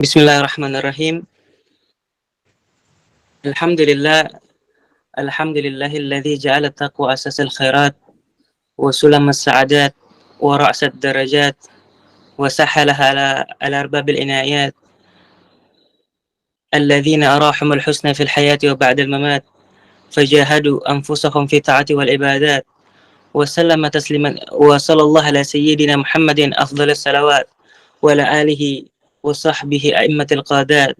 Bismillahirrahmanirrahim. Alhamdulillah, alhamdulillahilladzi ja'ala taqwa asasal khairat wa sulamas sa'adat wa ra'sad darajat wa sahhalaha ala arbabil inayat alladzina arahumul husna fil hayati wa ba'dal mamat fajahadu anfusahum fi ta'ati wal ibadat wa sallama tasliman wa sallallahu ala sayyidina Muhammadin afdhalus salawat wa ala alihi wa sahbihi a'immatil qadat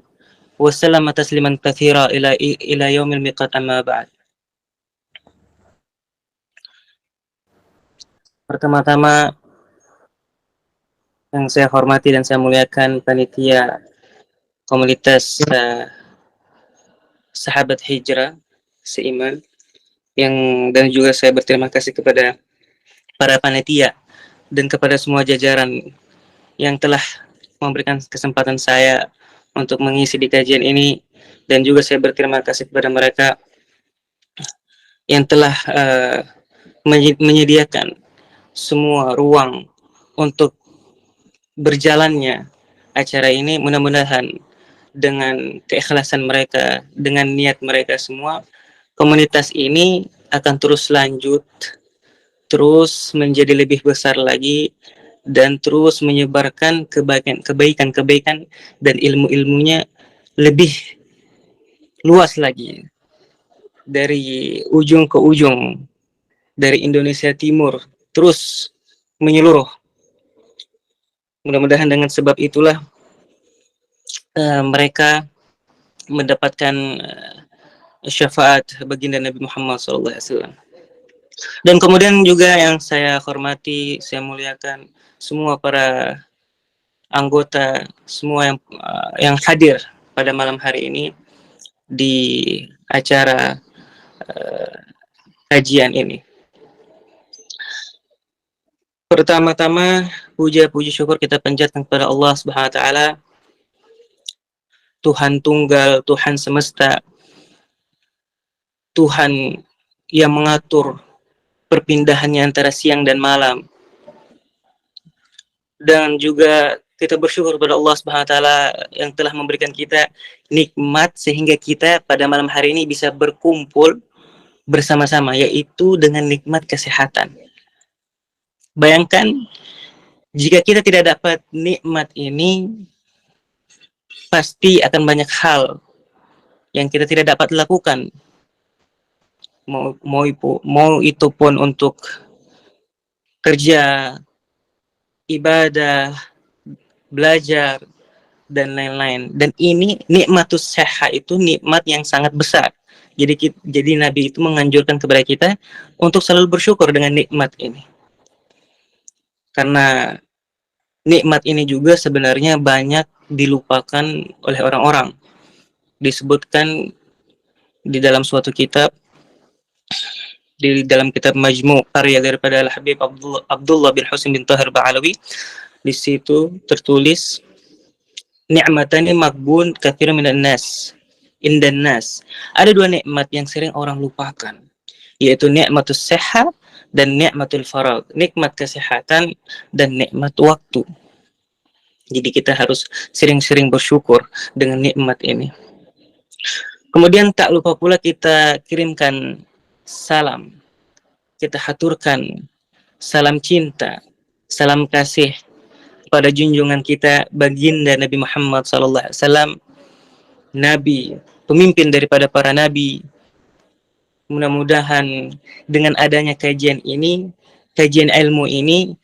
wa sallama tasliman katsira ila yaumil miqat amma ba'd. Pertama-tama yang saya hormati dan saya muliakan panitia komunitas sahabat hijrah seiman dan juga saya berterima kasih kepada para panitia dan kepada semua jajaran yang telah memberikan kesempatan saya untuk mengisi di kajian ini, dan juga saya berterima kasih kepada mereka yang telah menyediakan semua ruang untuk berjalannya acara ini. Mudah-mudahan dengan keikhlasan mereka, dengan niat mereka semua, komunitas ini akan terus lanjut, terus menjadi lebih besar lagi, dan terus menyebarkan kebaikan dan ilmu-ilmunya lebih luas lagi dari ujung ke ujung, dari Indonesia Timur terus menyeluruh. Mudah-mudahan dengan sebab itulah mereka mendapatkan syafaat baginda Nabi Muhammad SAW. Dan kemudian juga yang saya hormati, saya muliakan semua para anggota, semua yang hadir pada malam hari ini di acara kajian ini. Pertama-tama, puja-puji syukur kita panjatkan kepada Allah Subhanahu wa taala, Tuhan tunggal, Tuhan semesta, Tuhan yang mengatur perpindahannya antara siang dan malam. Dan juga kita bersyukur kepada Allah Subhanahu wa taala yang telah memberikan kita nikmat sehingga kita pada malam hari ini bisa berkumpul bersama-sama, yaitu dengan nikmat kesehatan. Bayangkan jika kita tidak dapat nikmat ini, pasti akan banyak hal yang kita tidak dapat lakukan. Mau itu pun untuk kerja, ibadah, belajar, dan lain-lain. Dan ini nikmatus sehat, itu nikmat yang sangat besar. Jadi Nabi itu menganjurkan kepada kita untuk selalu bersyukur dengan nikmat ini. Karena nikmat ini juga sebenarnya banyak dilupakan oleh orang-orang. Disebutkan di dalam suatu kitab, di dalam kitab Majmu' karya daripada Al-Habib Abdullah bin Husain bin Tahir Ba'alawi, di situ tertulis ni'matani maghbun katsirun minan nas indan nas. Ada dua nikmat yang sering orang lupakan, yaitu nikmatus sehat dan nikmatul faragh, nikmat kesehatan dan nikmat waktu. Jadi kita harus sering-sering bersyukur dengan nikmat ini. Kemudian tak lupa pula kita kirimkan salam, kita haturkan salam cinta, salam kasih pada junjungan kita baginda Nabi Muhammad SAW, Nabi, pemimpin daripada para nabi. Mudah-mudahan dengan adanya kajian ini, kajian ilmu ini,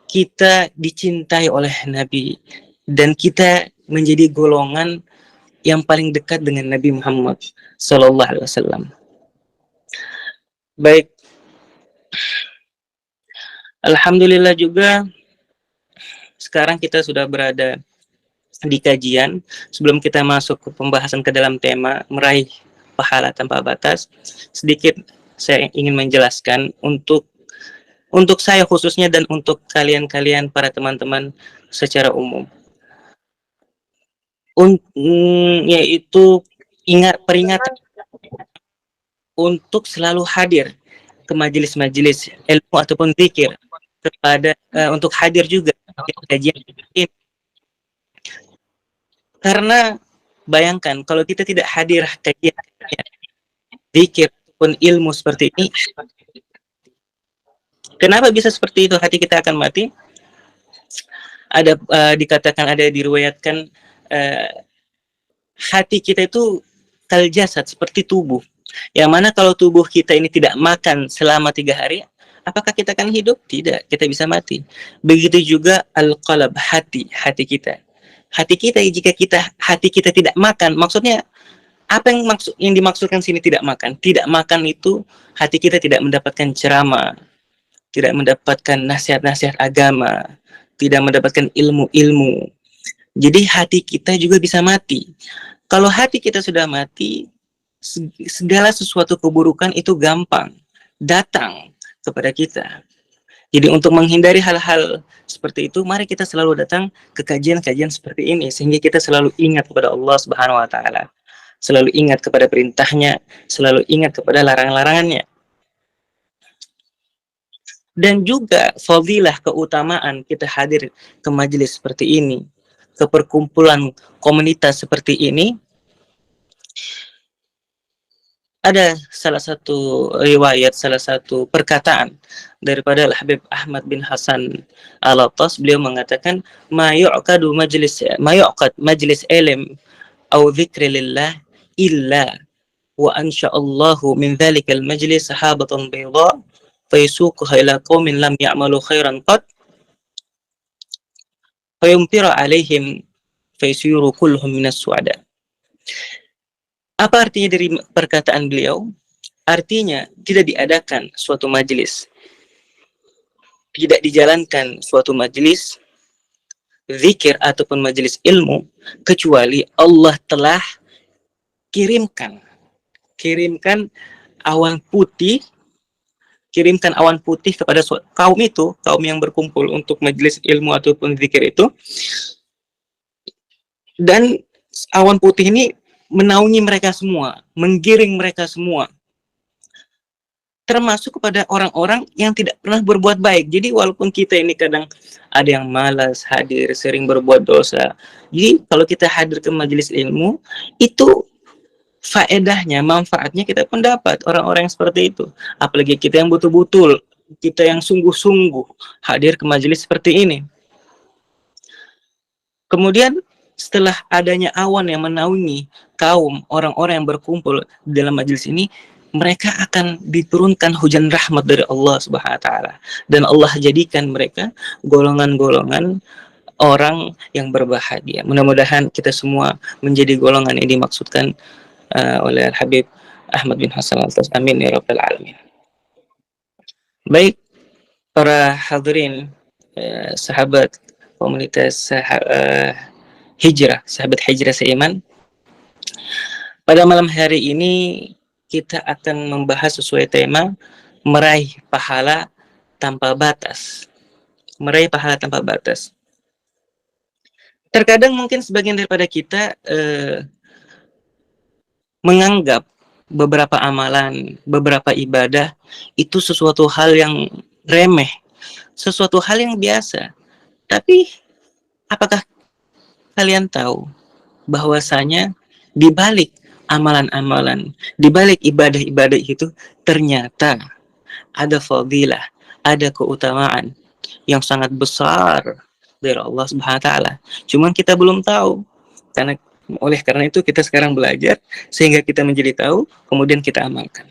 kita dicintai oleh Nabi dan kita menjadi golongan yang paling dekat dengan Nabi Muhammad SAW. Baik, alhamdulillah juga sekarang kita sudah berada di kajian. Sebelum kita masuk ke pembahasan ke dalam tema meraih pahala tanpa batas, sedikit saya ingin menjelaskan untuk saya khususnya dan untuk kalian para teman-teman secara umum. Yaitu peringatan untuk selalu hadir ke majelis-majelis ilmu ataupun zikir, untuk hadir juga di kajian ini. Karena bayangkan kalau kita tidak hadir kajian, zikir pun ilmu seperti ini, kenapa bisa seperti itu? Hati kita akan mati. Ada dikatakan, ada diriwayatkan, uh, hati kita itu kal jasad, seperti tubuh. Yang mana kalau tubuh kita ini tidak makan selama 3 hari, apakah kita akan hidup? Tidak, kita bisa mati. Begitu juga al-qalb, hati kita. Jika hati kita tidak makan, maksudnya apa yang dimaksudkan sini tidak makan? Tidak makan itu hati kita tidak mendapatkan ceramah, tidak mendapatkan nasihat-nasihat agama, tidak mendapatkan ilmu-ilmu. Jadi hati kita juga bisa mati. Kalau hati kita sudah mati, segala sesuatu keburukan itu gampang datang kepada kita. Jadi untuk menghindari hal-hal seperti itu, mari kita selalu datang ke kajian-kajian seperti ini, sehingga kita selalu ingat kepada Allah Subhanahu wa Ta'ala, selalu ingat kepada perintahnya, selalu ingat kepada larangan-larangannya. Dan juga fadilah, keutamaan kita hadir ke majelis seperti ini, ke perkumpulan komunitas seperti ini. Ada salah satu riwayat, salah satu perkataan daripada Al-Habib Ahmad bin Hasan Al-Attas. Beliau mengatakan, ma yu'qad majlis ilm au dzikri lillah illa wa ansha'allahu min dhalikal majlis sahabatan bayda fayasuquha ila qaumin lam ya'malu khairan qad fayumtira alaihim fayasiru kulluhum minas su'ada. Apa artinya dari perkataan beliau? Artinya tidak diadakan suatu majelis, tidak dijalankan suatu majelis zikir ataupun majelis ilmu, kecuali Allah telah kirimkan awan putih, kepada kaum itu, kaum yang berkumpul untuk majelis ilmu ataupun zikir itu. Dan awan putih ini menaungi mereka semua, menggiring mereka semua, termasuk kepada orang-orang yang tidak pernah berbuat baik. Jadi walaupun kita ini kadang ada yang malas hadir, sering berbuat dosa, jadi kalau kita hadir ke majelis ilmu, itu faedahnya, manfaatnya kita pun dapat. Orang-orang yang seperti itu, apalagi kita yang betul-betul, kita yang sungguh-sungguh hadir ke majelis seperti ini. Kemudian setelah adanya awan yang menaungi kaum orang-orang yang berkumpul di dalam majelis ini, mereka akan diturunkan hujan rahmat dari Allah Subhanahu wa Ta'ala, dan Allah jadikan mereka golongan-golongan orang yang berbahagia. Mudah-mudahan kita semua menjadi golongan yang dimaksudkan oleh Habib Ahmad bin Hasan Al-Attas. Amin ya rabbal alamin. Baik para hadirin, sahabat komunitas hijrah, sahabat hijrah seiman, pada malam hari ini kita akan membahas sesuai tema meraih pahala tanpa batas. Meraih pahala tanpa batas. Terkadang mungkin sebagian daripada kita menganggap beberapa amalan, beberapa ibadah itu sesuatu hal yang remeh, sesuatu hal yang biasa. Tapi apakah kalian tahu bahwasanya di balik amalan-amalan, di balik ibadah-ibadah itu ternyata ada fadilah, ada keutamaan yang sangat besar dari Allah Subhanahu wa Ta'ala. Cuman kita belum tahu. Oleh karena itu kita sekarang belajar sehingga kita menjadi tahu, kemudian kita amalkan.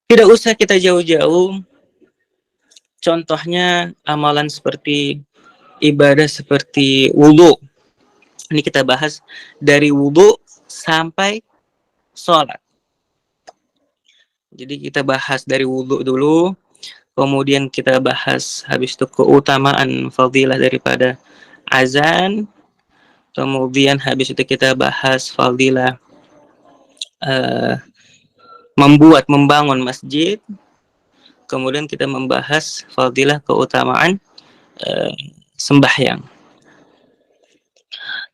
Tidak usah kita jauh-jauh. Contohnya amalan seperti ibadah seperti wudu. Ini kita bahas dari wudu sampai sholat. Jadi kita bahas dari wudu dulu, kemudian kita bahas habis itu keutamaan fadilah daripada azan, kemudian habis itu kita bahas fadilah membangun masjid, kemudian kita membahas fadilah keutamaan sembahyang.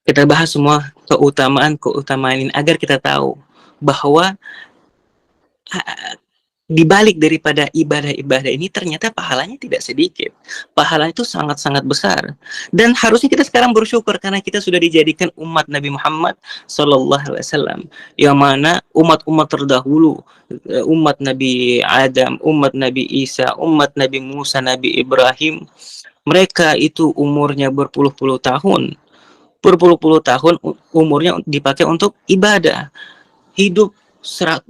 Kita bahas semua keutamaan ini agar kita tahu bahwa dibalik daripada ibadah-ibadah ini ternyata pahalanya tidak sedikit. Pahalanya itu sangat-sangat besar. Dan harusnya kita sekarang bersyukur karena kita sudah dijadikan umat Nabi Muhammad sallallahu alaihi wasallam, yang mana umat-umat terdahulu, umat Nabi Adam, umat Nabi Isa, umat Nabi Musa, Nabi Ibrahim, mereka itu umurnya berpuluh-puluh tahun. Berpuluh-puluh tahun umurnya dipakai untuk ibadah, hidup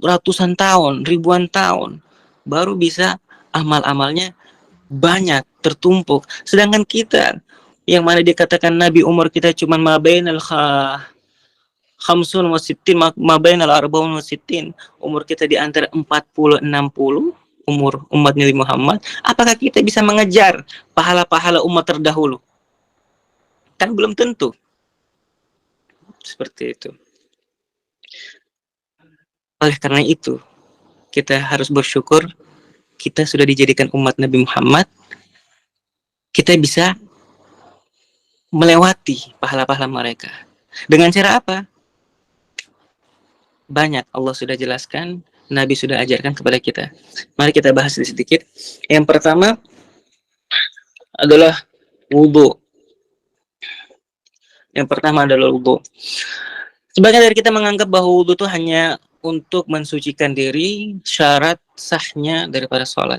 ratusan tahun, ribuan tahun, baru bisa amal-amalnya banyak, tertumpuk. Sedangkan kita, yang mana dikatakan Nabi umur kita cuma mabainal khamsun wa sittin, mabainal arba'un wa sittin, umur kita di antara 40 60, umur umat Nabi Muhammad. Apakah kita bisa mengejar pahala-pahala umat terdahulu? Kan belum tentu. Seperti itu. Oleh karena itu, kita harus bersyukur kita sudah dijadikan umat Nabi Muhammad. Kita bisa melewati pahala-pahala mereka. Dengan cara apa? Banyak, Allah sudah jelaskan, Nabi sudah ajarkan kepada kita. Mari kita bahas sedikit. Yang pertama adalah wudhu. Yang pertama adalah wudhu. Sebagian dari kita menganggap bahwa wudhu itu hanya untuk mensucikan diri, syarat sahnya daripada sholat.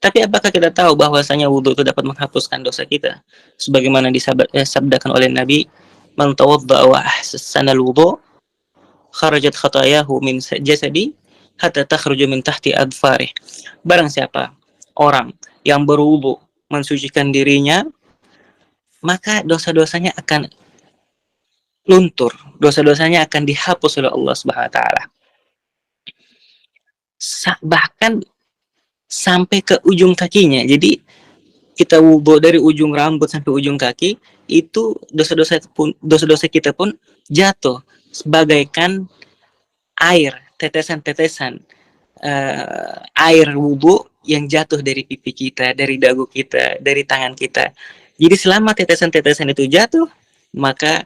Tapi apakah kita tahu bahwasanya wudhu itu dapat menghapuskan dosa kita? Sebagaimana disabdakan oleh Nabi, "Man tawadda'a wa ahsana al-wudhu, kharajat khatayahu min jasadi hatta takhruju min tahti adfarih." Barang siapa orang yang berwudhu, mensucikan dirinya, maka dosa-dosanya akan luntur, dosa-dosanya akan dihapus oleh Allah Subhanahu wa taala. Bahkan sampai ke ujung kakinya. Jadi kita wudhu dari ujung rambut sampai ujung kaki, itu dosa-dosa kita pun jatuh sebagaikan air, tetesan-tetesan air wudhu yang jatuh dari pipi kita, dari dagu kita, dari tangan kita. Jadi selama tetesan-tetesan itu jatuh, maka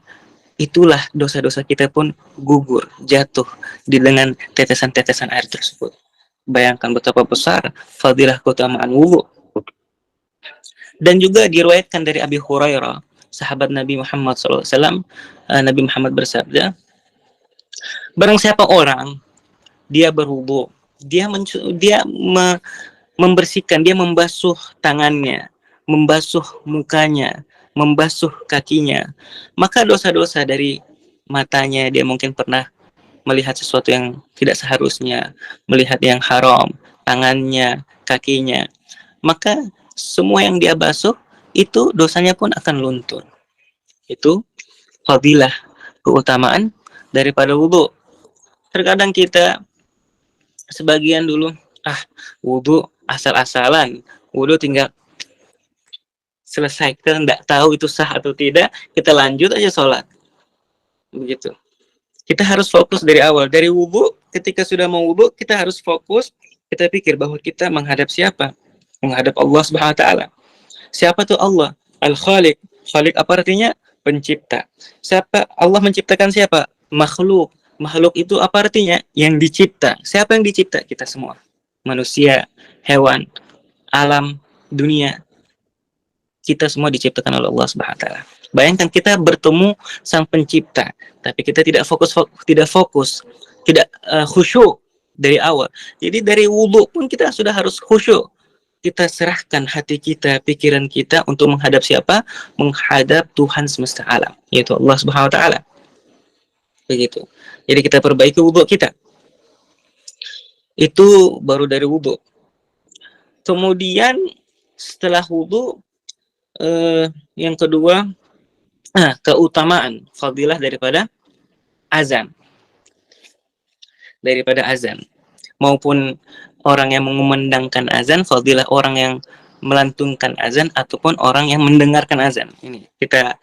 itulah dosa-dosa kita pun gugur, jatuh dengan tetesan-tetesan air tersebut. Bayangkan betapa besar fadilah keutamaan wudhu. Dan juga diriwayatkan dari Abi Hurairah, sahabat Nabi Muhammad SAW, Nabi Muhammad bersabda, barang siapa orang dia berwudhu, dia membersihkan, dia membasuh tangannya, membasuh mukanya, membasuh kakinya, maka dosa-dosa dari matanya, dia mungkin pernah melihat sesuatu yang tidak seharusnya, melihat yang haram, tangannya, kakinya, maka semua yang dia basuh itu dosanya pun akan luntur. Itu fadilah, keutamaan daripada wudhu. Terkadang kita sebagian dulu, wudhu asal-asalan, wudhu tinggal selesai, kita tidak tahu itu sah atau tidak, kita lanjut aja sholat. Begitu. Kita harus fokus dari awal, dari wudhu. Ketika sudah mau wudhu, kita harus fokus. Kita pikir bahwa kita menghadap siapa? Menghadap Allah Subhanahu wa taala. Siapa tuh Allah? Al-Khaliq. Khaliq apa artinya? Pencipta. Siapa? Allah menciptakan siapa? Makhluk. Makhluk itu apa artinya? Yang dicipta. Siapa yang dicipta? Kita semua. Manusia, hewan, alam, dunia. Kita semua diciptakan oleh Allah Subhanahu wa taala. Bayangkan kita bertemu sang pencipta, tapi kita tidak fokus, tidak khusyuk dari awal. Jadi dari wudhu pun kita sudah harus khusyuk. Kita serahkan hati kita, pikiran kita untuk menghadap siapa? Menghadap Tuhan semesta alam, yaitu Allah Subhanahu wa taala. Begitu. Jadi kita perbaiki wudhu kita. Itu baru dari wudhu. Kemudian setelah wudhu, yang kedua, keutamaan fadilah daripada azan. Maupun orang yang mengumandangkan azan, fadilah orang yang melantunkan azan ataupun orang yang mendengarkan azan. Ini kita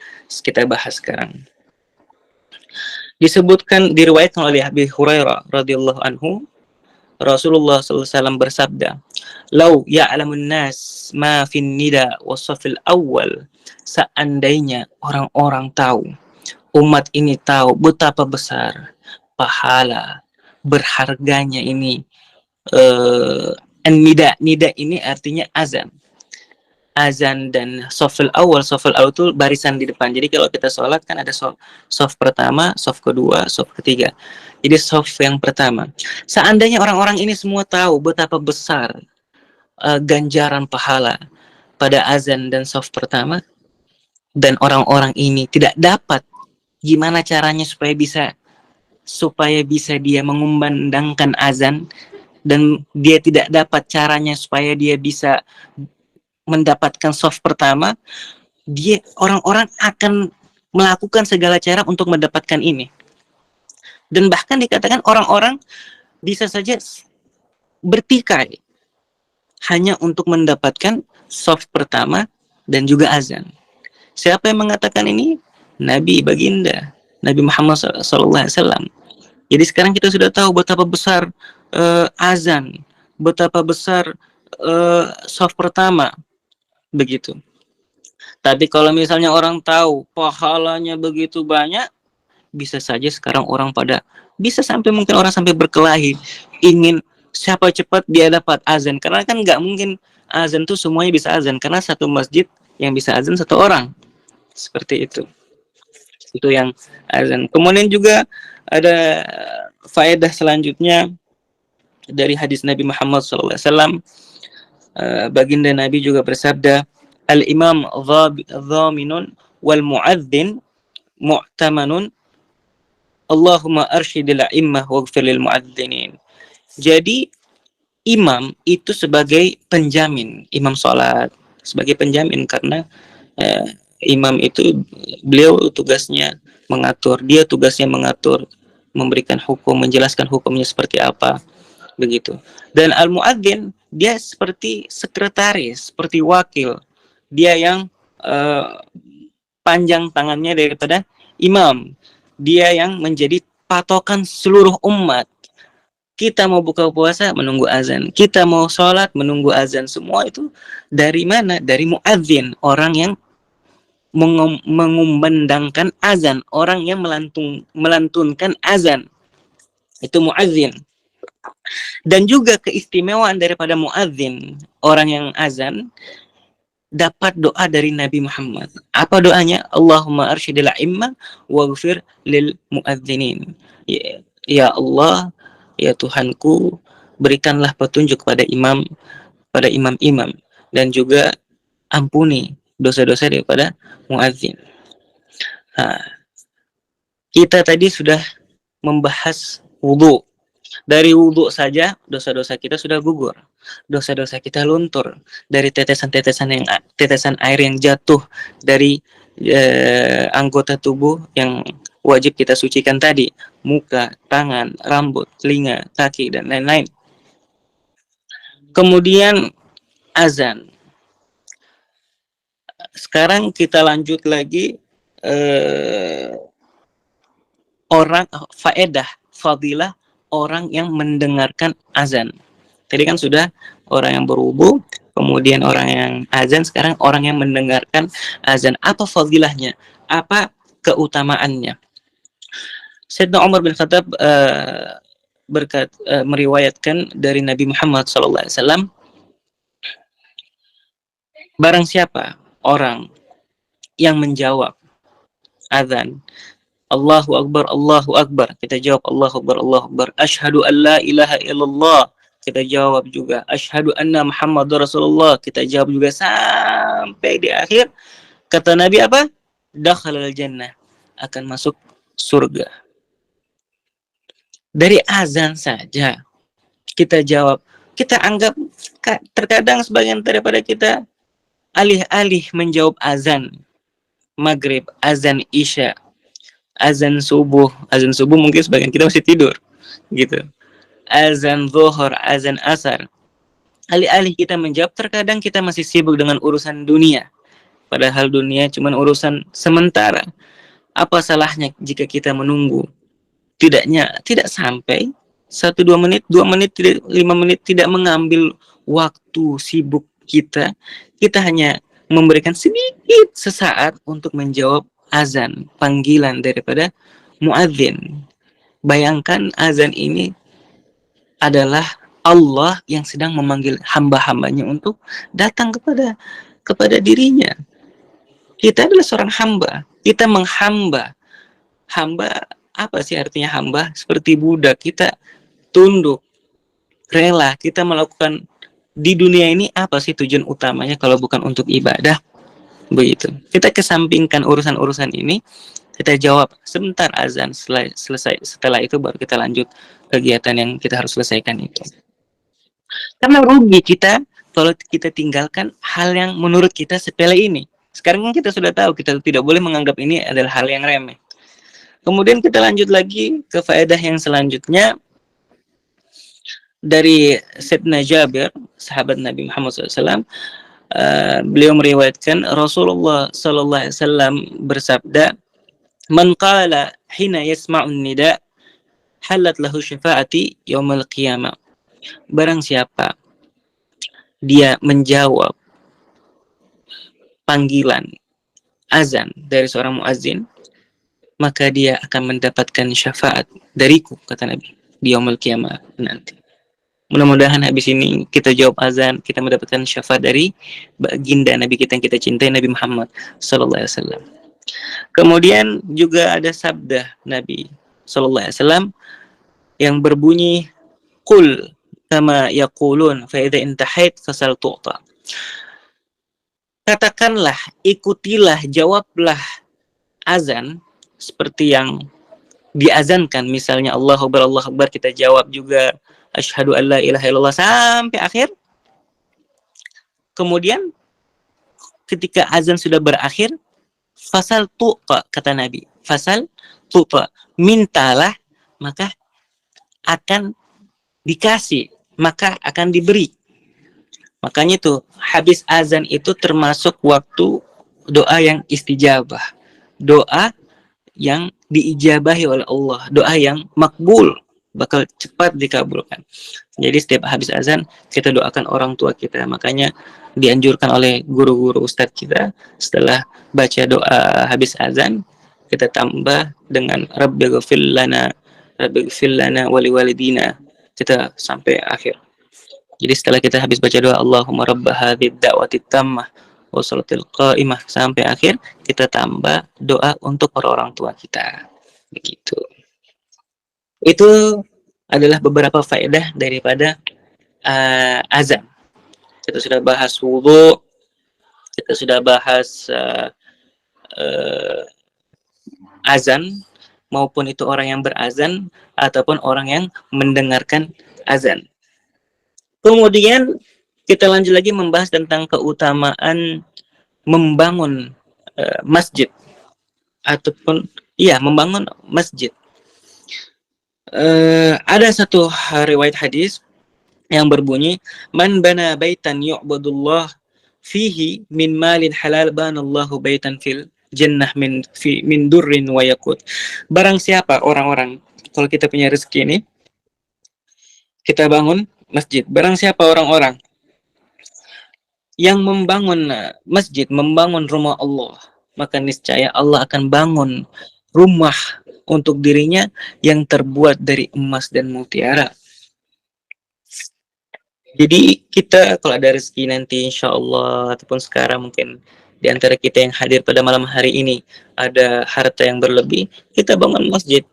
bahas sekarang. Disebutkan, diriwayatkan oleh Abi Hurairah radhiyallahu anhu, Rasulullah SAW bersabda, "Lau ya'lamun nas ma fin nida wasafil awal." Seandainya orang-orang tahu, umat ini tahu betapa besar pahala, berharganya ini nida. Nida ini artinya azan. Azan dan sofil awal itu barisan di depan. Jadi kalau kita sholat kan ada sof pertama, sof kedua, sof ketiga. Jadi sof yang pertama. Seandainya orang-orang ini semua tahu betapa besar ganjaran pahala pada azan dan sof pertama, dan orang-orang ini tidak dapat gimana caranya supaya bisa dia mengumandangkan azan, dan dia tidak dapat caranya supaya dia bisa mendapatkan soft pertama, orang-orang akan melakukan segala cara untuk mendapatkan ini. Dan bahkan dikatakan orang-orang bisa saja bertikai hanya untuk mendapatkan soft pertama dan juga azan. Siapa yang mengatakan ini? Nabi baginda Nabi Muhammad SAW. Jadi sekarang kita sudah tahu betapa besar azan, betapa besar soft pertama, begitu. Tapi kalau misalnya orang tahu pahalanya begitu banyak, bisa saja sekarang orang bisa sampai mungkin orang sampai berkelahi ingin siapa cepat dia dapat azan, karena kan nggak mungkin azan tuh semuanya bisa azan, karena satu masjid yang bisa azan satu orang, seperti itu yang azan. Kemudian juga ada faedah selanjutnya dari hadis Nabi Muhammad SAW. Baginda Nabi juga bersabda, al-imam dhaminun wal mu'adzin mu'tamanun Allahumma arsyidil a'immah waghfir lil mu'adzinin. Jadi imam itu sebagai penjamin, imam sholat sebagai penjamin, karena imam itu beliau tugasnya mengatur, memberikan hukum, menjelaskan hukumnya seperti apa, begitu. Dan al-muadzin dia seperti sekretaris, seperti wakil, dia yang panjang tangannya daripada imam, dia yang menjadi patokan seluruh umat. Kita mau buka puasa menunggu azan, kita mau sholat menunggu azan, semua itu dari mana? Dari muadzin, orang yang mengumandangkan azan, orang yang melantunkan azan, itu muadzin. Dan juga keistimewaan daripada muadzin, orang yang azan, dapat doa dari Nabi Muhammad. Apa doanya? Allahumma arsyidil a'immah waghfir lil muadzinin. Ya Allah, ya Tuhanku, berikanlah petunjuk pada imam-imam, dan juga ampuni dosa-dosa daripada muadzin. Nah, kita tadi sudah membahas wudu. Dari wudu saja dosa-dosa kita sudah gugur, dosa-dosa kita luntur dari tetesan air yang jatuh dari anggota tubuh yang wajib kita sucikan tadi, muka, tangan, rambut, telinga, kaki, dan lain-lain. Kemudian azan. Sekarang kita lanjut lagi fadilah orang yang mendengarkan azan. Tadi kan sudah orang yang berwudu, kemudian orang yang azan, sekarang orang yang mendengarkan azan. Apa fadilahnya? Apa keutamaannya? Sayyidina Umar bin Khattab meriwayatkan dari Nabi Muhammad SAW, barang siapa orang yang menjawab azan, Allahu Akbar, kita jawab Allahu Akbar. Asyhadu an la ilaha illallah, kita jawab juga. Asyhadu anna Muhammadar Rasulullah, kita jawab juga, sampai di akhir kata Nabi apa? Dakhalal jannah, akan masuk surga. Dari azan saja kita jawab. Kita anggap terkadang sebagian daripada kita alih-alih menjawab azan maghrib, azan isya, azan subuh mungkin sebagian kita masih tidur gitu, azan zuhur, azan asar, alih-alih kita menjawab, terkadang kita masih sibuk dengan urusan dunia, padahal dunia cuma urusan sementara. Apa salahnya jika kita menunggu, tidak sampai 1-2 menit, 2 menit, 5 menit, tidak mengambil waktu sibuk kita hanya memberikan sedikit sesaat untuk menjawab azan, panggilan daripada muadzin. Bayangkan azan ini adalah Allah yang sedang memanggil hamba-hambanya untuk datang kepada dirinya. Kita adalah seorang hamba. Kita menghamba. Hamba, apa sih artinya hamba? Seperti budak. Kita tunduk, rela. Kita melakukan di dunia ini, apa sih tujuan utamanya kalau bukan untuk ibadah? Begitu. Kita kesampingkan urusan-urusan ini. Kita jawab sebentar azan, selesai. Setelah itu baru kita lanjut kegiatan yang kita harus selesaikan itu. Karena rugi kita kalau kita tinggalkan hal yang menurut kita sepele ini. Sekarang kan kita sudah tahu, kita tidak boleh menganggap ini adalah hal yang remeh. Kemudian kita lanjut lagi ke faedah yang selanjutnya. Dari Sayyidina Jabir, sahabat Nabi Muhammad SAW, beliau meriwayatkan Rasulullah SAW bersabda, "Man qala hina yasma'un nida, halat lahu syafaati yaumil qiyamah." Barang siapa dia menjawab panggilan azan dari seorang muazzin, maka dia akan mendapatkan syafaat dariku, kata Nabi, di yaumil qiyamah nanti. Mudah-mudahan habis ini kita jawab azan, kita mendapatkan syafaat dari baginda Nabi kita yang kita cintai, Nabi Muhammad sallallahu alaihi wasallam. Kemudian juga ada sabda Nabi sallallahu alaihi wasallam yang berbunyi, "Qul kama yaqulun fa idza intahait fasal tu'ta." Katakanlah, ikutilah, jawablah azan seperti yang diazankan, misalnya Allahu Akbar, Allahu Akbar, kita jawab juga asyhadu an la ilaha illallah sampai akhir. Kemudian ketika azan sudah berakhir, fasal tuqa, kata Nabi, fasal tuqa, mintalah maka akan dikasih, maka akan diberi. Makanya tuh habis azan itu termasuk waktu doa yang istijabah, doa yang diijabahi oleh Allah, doa yang makbul, bakal cepat dikabulkan. Jadi setiap habis azan kita doakan orang tua kita. Makanya dianjurkan oleh guru-guru ustadz kita, setelah baca doa habis azan kita tambah dengan Rabbighfir lana wali walidina, kita sampai akhir. Jadi setelah kita habis baca doa Allahumma rabb hadzal da'wati tammah wa salatil qa'imah sampai akhir, kita tambah doa untuk orang-orang tua kita. Begitu. Itu adalah beberapa faedah daripada azan. Kita sudah bahas wudu, kita sudah bahas azan, maupun itu orang yang berazan ataupun orang yang mendengarkan azan. Kemudian kita lanjut lagi membahas tentang keutamaan membangun masjid ataupun membangun masjid. Ada satu riwayat hadis yang berbunyi, "Man bana baitan yu'badullah fihi min malin halal banallahu baitan fil jannah min durrin wa yakut." Barang siapa orang-orang, kalau kita punya rezeki ini, kita bangun masjid. Barang siapa orang-orang yang membangun masjid, membangun rumah Allah, maka niscaya Allah akan bangun rumah untuk dirinya yang terbuat dari emas dan mutiara. Jadi kita kalau ada rezeki nanti insya Allah, ataupun sekarang mungkin di antara kita yang hadir pada malam hari ini ada harta yang berlebih, kita bangun masjid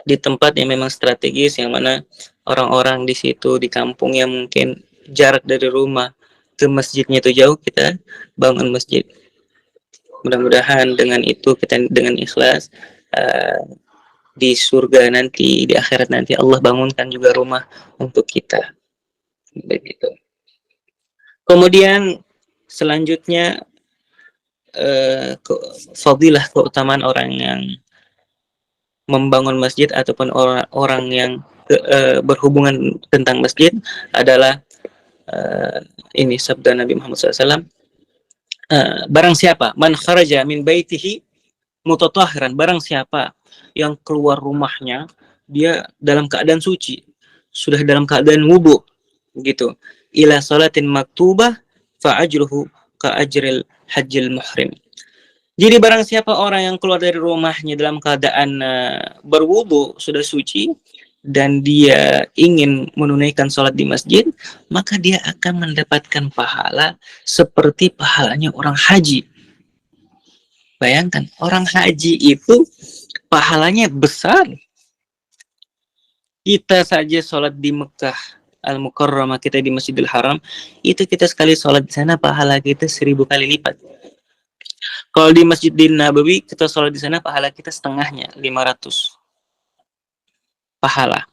di tempat yang memang strategis, yang mana orang-orang di situ, di kampung yang mungkin jarak dari rumah ke masjidnya itu jauh, kita bangun masjid. Mudah-mudahan dengan itu kita dengan ikhlas di surga nanti, di akhirat nanti Allah bangunkan juga rumah untuk kita. Begitu. Kemudian selanjutnya fadilah, keutamaan orang yang membangun masjid ataupun orang yang berhubungan tentang masjid adalah ini sabda Nabi Muhammad SAW, barang siapa man kharaja min baitihi mutatahhiran, barang siapa yang keluar rumahnya dia dalam keadaan suci, sudah dalam keadaan wudu gitu, ila salatin maktubah fa ajruhu ka ajril hajjil muhrim. Jadi barang siapa orang yang keluar dari rumahnya dalam keadaan berwudu, sudah suci, dan dia ingin menunaikan sholat di masjid, maka dia akan mendapatkan pahala seperti pahalanya orang haji. Bayangkan, orang haji itu pahalanya besar. Kita saja sholat di Mekah Al-Mukarramah, kita di Masjidil Haram, itu kita sekali sholat di sana pahala kita 1000 kali lipat. Kalau di Masjidil Nabawi kita sholat di sana pahala kita setengahnya, 500 pahala.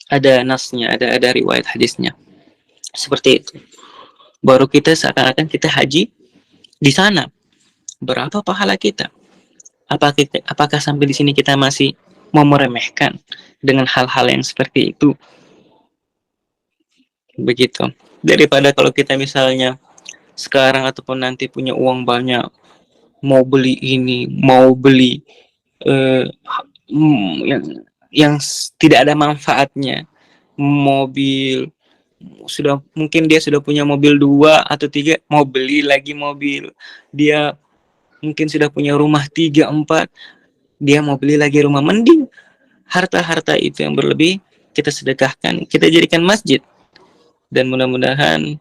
Ada nasnya, ada riwayat hadisnya. Seperti itu. Baru kita seakan-akan kita haji di sana. Berapa pahala kita? Apakah sampai di sini kita masih mau meremehkan dengan hal-hal yang seperti itu? Begitu. Daripada kalau kita misalnya sekarang ataupun nanti punya uang banyak, mau beli ini, mau beli yang tidak ada manfaatnya, mobil, mungkin dia sudah punya mobil 2 atau 3, mau beli lagi mobil. Dia mungkin sudah punya rumah 3, 4, dia mau beli lagi rumah. Mending harta-harta itu yang berlebih kita sedekahkan, kita jadikan masjid, dan mudah-mudahan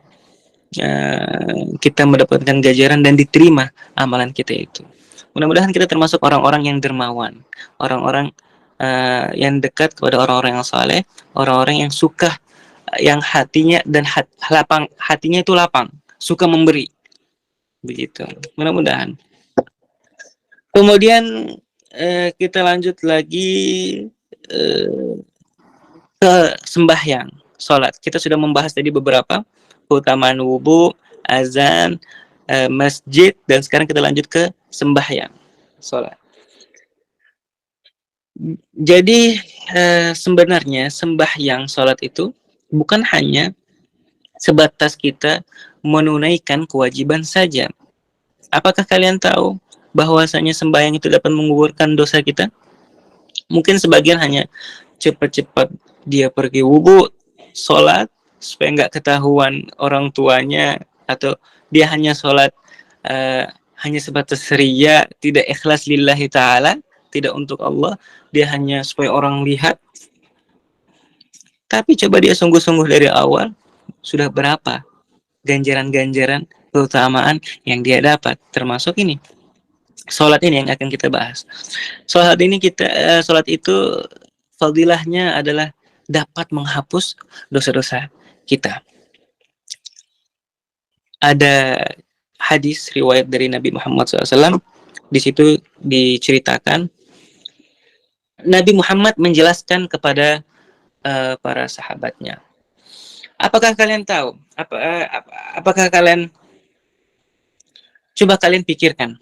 kita mendapatkan ganjaran dan diterima amalan kita itu. Mudah-mudahan kita termasuk orang-orang yang dermawan, orang-orang yang dekat kepada orang-orang yang saleh, orang-orang yang suka, yang hatinya dan hatinya itu lapang, suka memberi. Begitu. Mudah-mudahan. Kemudian kita lanjut lagi ke sembahyang, sholat. Kita sudah membahas tadi beberapa keutamaan wudu, azan, masjid, dan sekarang kita lanjut ke sembahyang, sholat. Jadi sebenarnya sembahyang sholat itu bukan hanya sebatas kita menunaikan kewajiban saja. Apakah kalian tahu bahwasanya sembahyang itu dapat menggugurkan dosa kita? Mungkin sebagian hanya cepat-cepat dia pergi wudu, sholat, supaya nggak ketahuan orang tuanya, atau dia hanya sholat hanya sebatas riya, tidak ikhlas lillahi ta'ala, tidak untuk Allah, dia hanya supaya orang lihat. Tapi coba dia sungguh-sungguh dari awal, sudah berapa ganjaran-ganjaran, keutamaan yang dia dapat. Termasuk ini, sholat ini yang akan kita bahas. Sholat itu fadilahnya adalah dapat menghapus dosa-dosa kita. Ada hadis riwayat dari Nabi Muhammad SAW. Di situ diceritakan Nabi Muhammad menjelaskan kepada para sahabatnya. Apakah kalian tahu? Apakah kalian coba kalian pikirkan?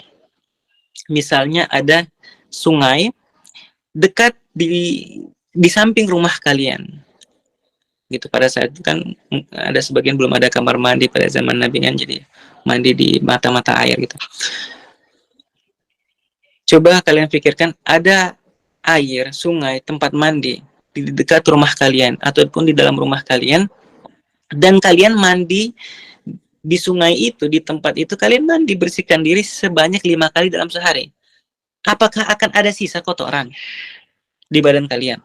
Misalnya ada sungai dekat di samping rumah kalian. Gitu, pada saat itu kan ada sebagian belum ada kamar mandi pada zaman Nabi kan, jadi mandi di mata-mata air gitu. Coba kalian pikirkan ada air, sungai, tempat mandi di dekat rumah kalian ataupun di dalam rumah kalian, dan kalian mandi di sungai itu, di tempat itu kalian mandi, bersihkan diri sebanyak 5 kali dalam sehari. Apakah akan ada sisa kotoran di badan kalian?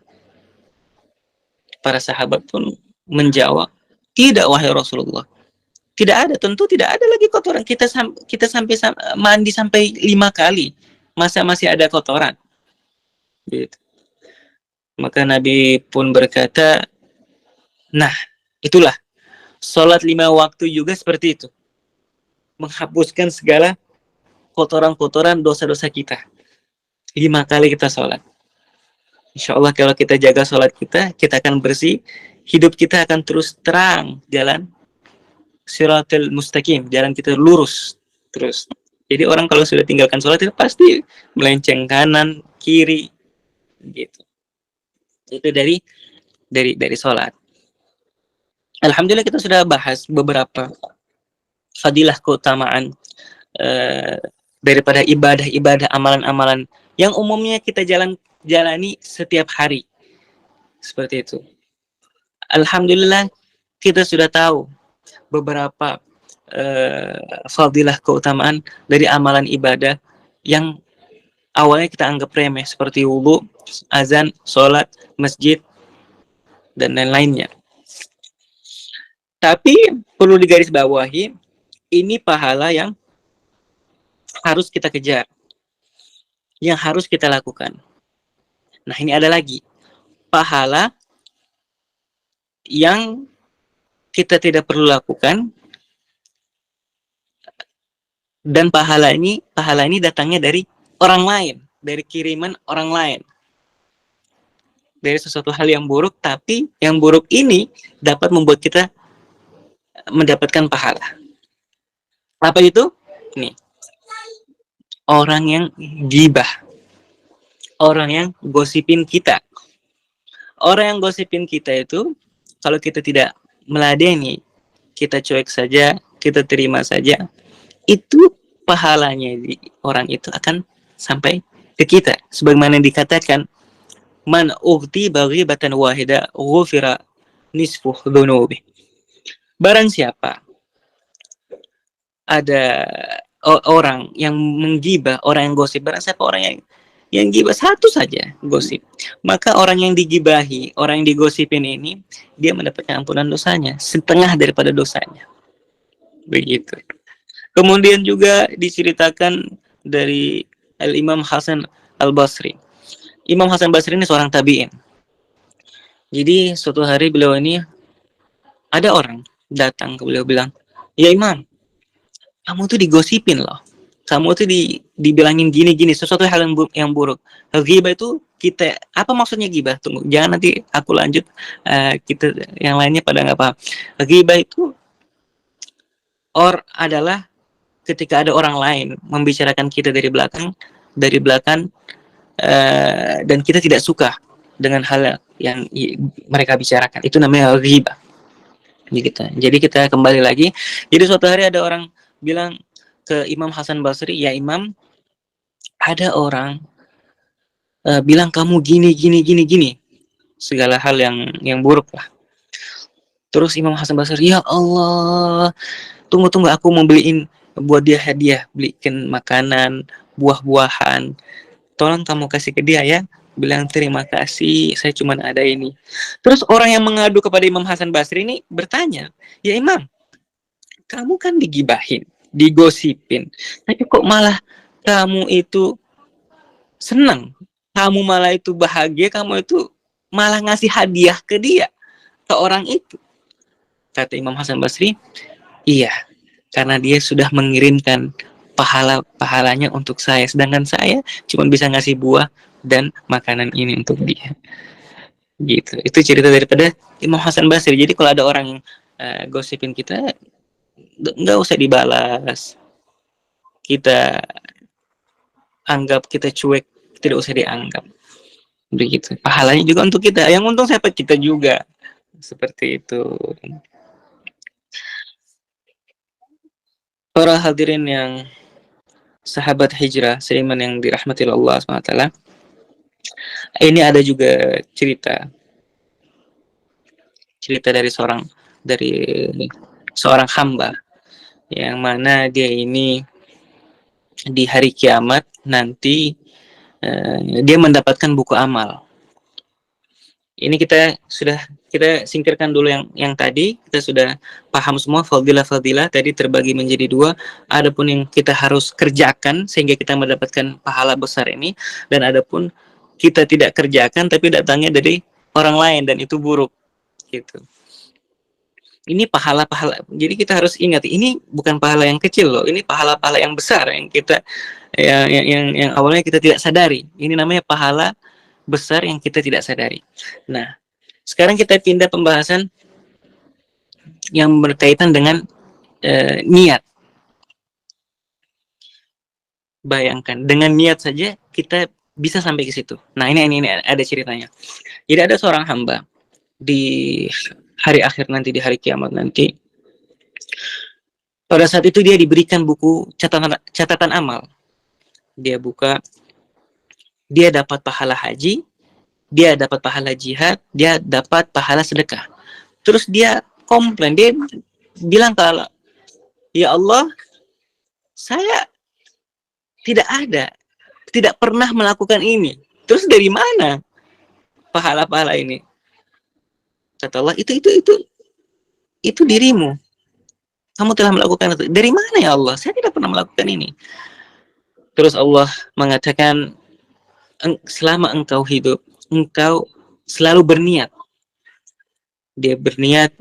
Para sahabat pun menjawab, tidak wahai Rasulullah. Tidak ada, tentu tidak ada lagi kotoran. Kita sampai mandi sampai 5 kali, masa masih ada kotoran? Gitu. Maka Nabi pun berkata, nah itulah, sholat 5 waktu juga seperti itu, menghapuskan segala kotoran-kotoran dosa-dosa kita. 5 kali kita sholat. Insya Allah kalau kita jaga sholat kita akan bersih, hidup kita akan terus terang, jalan siratal mustaqim, jalan kita lurus terus. Jadi orang kalau sudah tinggalkan sholat itu pasti melenceng kanan, kiri, gitu. Itu dari sholat. Alhamdulillah kita sudah bahas beberapa fadilah, keutamaan daripada ibadah-ibadah, amalan-amalan yang umumnya kita jalani setiap hari. Seperti itu. Alhamdulillah kita sudah tahu beberapa fadilah, keutamaan dari amalan ibadah yang awalnya kita anggap remeh, seperti wudu, azan, sholat, masjid, dan lain-lainnya. Tapi perlu digarisbawahi, ini pahala yang harus kita kejar, yang harus kita lakukan. Nah, ini ada lagi pahala yang kita tidak perlu lakukan, dan pahala ini datangnya dari orang lain, dari kiriman orang lain, dari sesuatu hal yang buruk, tapi yang buruk ini dapat membuat kita mendapatkan pahala. Apa itu? Nih, orang yang gibah, orang yang gosipin kita. Orang yang gosipin kita itu, kalau kita tidak meladeni, kita cuek saja, kita terima saja, itu pahalanya di orang itu akan sampai ke kita. Sebagaimana dikatakan, man ughti baghibatan wahida ghufira nisfu dhunubi. Barang siapa ada orang yang menggibah, orang yang gosip, barang siapa orang yang gibah satu saja gosip, maka orang yang digibahi, orang yang digosipin ini, dia mendapatkan ampunan dosanya setengah daripada dosanya. Begitu. Kemudian juga diceritakan dari Al-Imam Hasan Al-Basri. Imam Hasan Basri ini seorang tabi'in. Jadi suatu hari beliau ini, ada orang datang ke beliau bilang, ya Imam, kamu tuh digosipin loh. Kamu tuh dibilangin gini-gini, sesuatu hal yang buruk. Ghibah itu kita, apa maksudnya ghibah? Tunggu, jangan nanti aku lanjut, kita yang lainnya pada nggak paham. Ghibah itu adalah ketika ada orang lain membicarakan kita dari belakang, dan kita tidak suka dengan hal yang mereka bicarakan. Itu namanya ghibah. Jadi kita kembali lagi. Jadi suatu hari ada orang bilang ke Imam Hasan Basri, ya Imam, ada orang bilang kamu gini, segala hal yang buruk lah. Terus Imam Hasan Basri, ya Allah, tunggu, aku mau beliin buat dia hadiah, belikan makanan, buah-buahan, tolong kamu kasih ke dia ya. Bilang terima kasih, saya cuma ada ini. Terus orang yang mengadu kepada Imam Hasan Basri ini bertanya, ya Imam, kamu kan digibahin, digosipin, tapi kok malah kamu itu senang, kamu malah itu bahagia, kamu itu malah ngasih hadiah ke dia, ke orang itu. Kata Imam Hasan Basri, iya, karena dia sudah mengirimkan pahalanya untuk saya, sedangkan saya cuma bisa ngasih buah dan makanan ini untuk dia. Gitu. Itu cerita daripada Imam Hasan Basri. Jadi kalau ada orang gosipin kita, nggak usah dibalas, kita anggap, kita cuek, tidak usah dianggap. Begitu. Pahalanya juga untuk kita, yang untung siapa? Kita juga. Seperti itu. Para hadirin yang sahabat hijrah seiman yang dirahmati Allah SWT, ini ada juga cerita dari seorang hamba yang mana dia ini di hari kiamat nanti dia mendapatkan buku amal. Ini kita singkirkan dulu yang tadi, kita sudah paham semua fadilah tadi terbagi menjadi dua. Adapun yang kita harus kerjakan sehingga kita mendapatkan pahala besar ini, dan adapun kita tidak kerjakan tapi datangnya dari orang lain dan itu buruk. Gitu. Ini pahala-pahala. Jadi kita harus ingat, ini bukan pahala yang kecil loh. Ini pahala-pahala yang besar yang kita yang awalnya kita tidak sadari. Ini namanya pahala besar yang kita tidak sadari. Nah, sekarang kita pindah pembahasan yang berkaitan dengan niat. Bayangkan, dengan niat saja kita bisa sampai ke situ. Nah, ini ada ceritanya. Jadi ada seorang hamba di hari akhir nanti, di hari kiamat nanti. Pada saat itu dia diberikan buku catatan amal. Dia buka, dia dapat pahala haji, dia dapat pahala jihad, dia dapat pahala sedekah. Terus dia komplain, dia bilang ke Allah, ya Allah, saya tidak pernah melakukan ini. Terus dari mana pahala-pahala ini? Kata Allah, itu dirimu. Kamu telah melakukan itu. Dari mana ya Allah? Saya tidak pernah melakukan ini. Terus Allah mengatakan, selama engkau hidup, engkau selalu berniat. Dia berniat,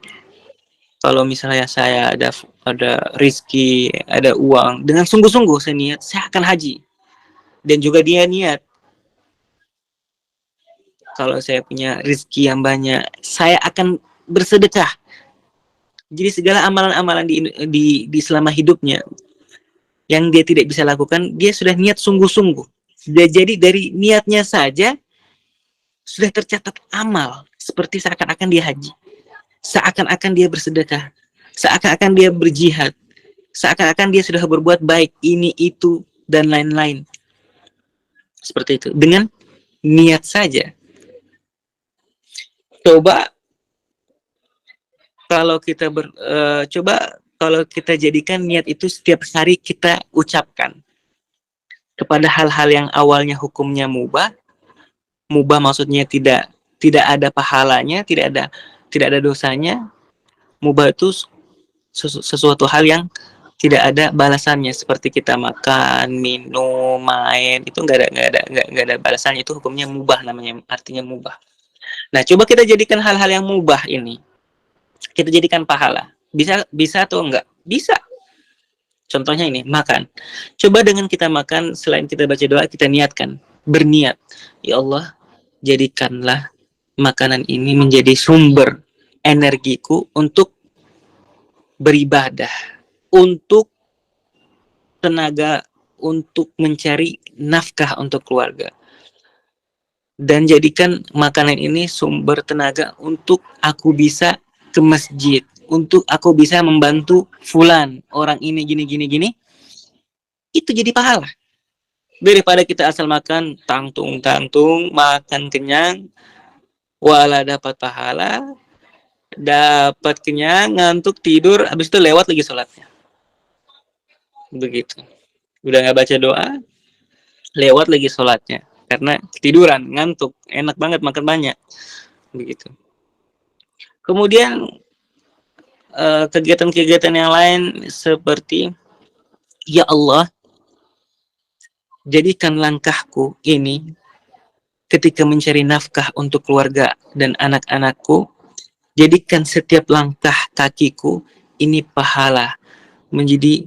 kalau misalnya saya ada rizki, ada uang, dengan sungguh-sungguh saya niat, saya akan haji. Dan juga dia niat, kalau saya punya rizki yang banyak, saya akan bersedekah. Jadi segala amalan-amalan di selama hidupnya yang dia tidak bisa lakukan, dia sudah niat sungguh-sungguh. Jadi dari niatnya saja sudah tercatat amal, seperti seakan-akan dia haji, seakan-akan dia bersedekah, seakan-akan dia berjihad, seakan-akan dia sudah berbuat baik, ini, itu, dan lain-lain. Seperti itu, dengan niat saja. Coba kalau kita kalau kita jadikan niat itu setiap hari kita ucapkan kepada hal-hal yang awalnya hukumnya mubah maksudnya tidak ada pahalanya, tidak ada dosanya. Mubah itu sesuatu hal yang tidak ada balasannya, seperti kita makan, minum, main, itu nggak ada balasannya, itu hukumnya mubah, namanya artinya mubah. Nah, coba kita jadikan hal-hal yang mubah ini, kita jadikan pahala. Bisa atau enggak? Bisa. Contohnya ini, makan. Coba dengan kita makan, selain kita baca doa, kita niatkan, berniat, ya Allah, jadikanlah makanan ini menjadi sumber energiku untuk beribadah, untuk tenaga, untuk mencari nafkah untuk keluarga. Dan jadikan makanan ini sumber tenaga untuk aku bisa ke masjid, untuk aku bisa membantu fulan, orang ini gini. Itu jadi pahala. Daripada kita asal makan tangtung, makan kenyang, wala dapat pahala, dapat kenyang, ngantuk, tidur, habis itu lewat lagi sholatnya. Begitu. Udah nggak baca doa, lewat lagi sholatnya. Karena tiduran, ngantuk, enak banget makan banyak. Begitu. Kemudian kegiatan-kegiatan yang lain seperti, ya Allah, jadikan langkahku ini ketika mencari nafkah untuk keluarga dan anak-anakku, jadikan setiap langkah kakiku ini pahala, menjadi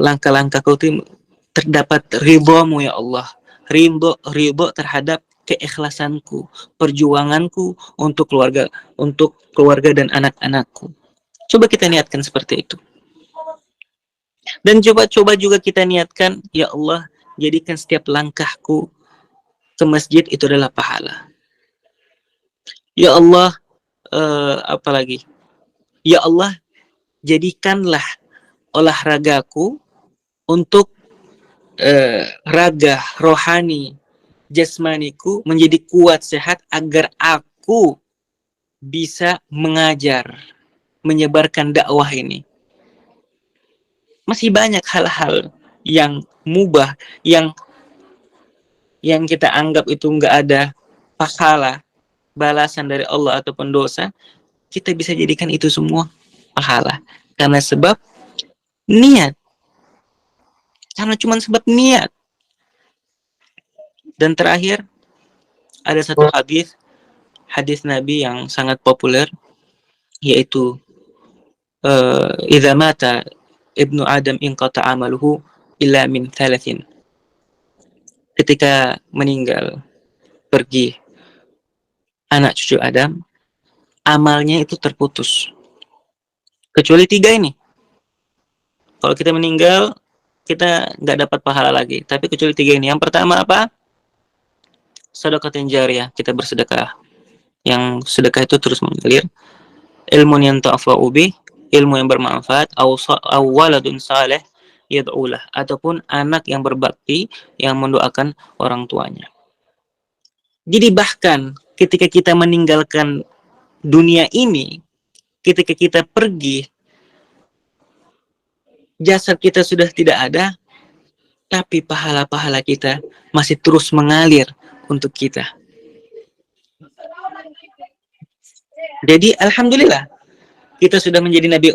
langkah-langkahku itu terdapat ridhamu ya Allah, ridho terhadap keikhlasanku, perjuanganku untuk keluarga dan anak-anakku. Coba kita niatkan seperti itu. Dan coba juga kita niatkan, ya Allah, jadikan setiap langkahku ke masjid itu adalah pahala. Ya Allah, apalagi? Ya Allah, jadikanlah olahragaku untuk raga, rohani, jasmaniku menjadi kuat, sehat, agar aku bisa mengajar, menyebarkan dakwah ini. Masih banyak hal-hal yang mubah, yang kita anggap itu nggak ada pahala, balasan dari Allah ataupun dosa, kita bisa jadikan itu semua pahala. Karena sebab niat. Karena cuma sebab niat. Dan terakhir, ada satu hadis Nabi yang sangat populer, yaitu idza mata ibnu Adam inqata amaluhu illa min thalathin. Ketika meninggal, pergi anak cucu Adam, amalnya itu terputus. Kecuali 3 ini. Kalau kita meninggal, kita nggak dapat pahala lagi. Tapi kecuali 3 ini. Yang pertama apa? Sedekah jariyah, kita bersedekah. Yang sedekah itu terus mengalir. Ilmu yang ta'fa'u bih, ilmu yang bermanfaat, aw waladun saleh yad'ulah, ataupun anak yang berbakti yang mendoakan orang tuanya. Jadi bahkan ketika kita meninggalkan dunia ini, ketika kita pergi, jasad kita sudah tidak ada, tapi pahala-pahala kita masih terus mengalir untuk kita. Jadi alhamdulillah kita sudah menjadi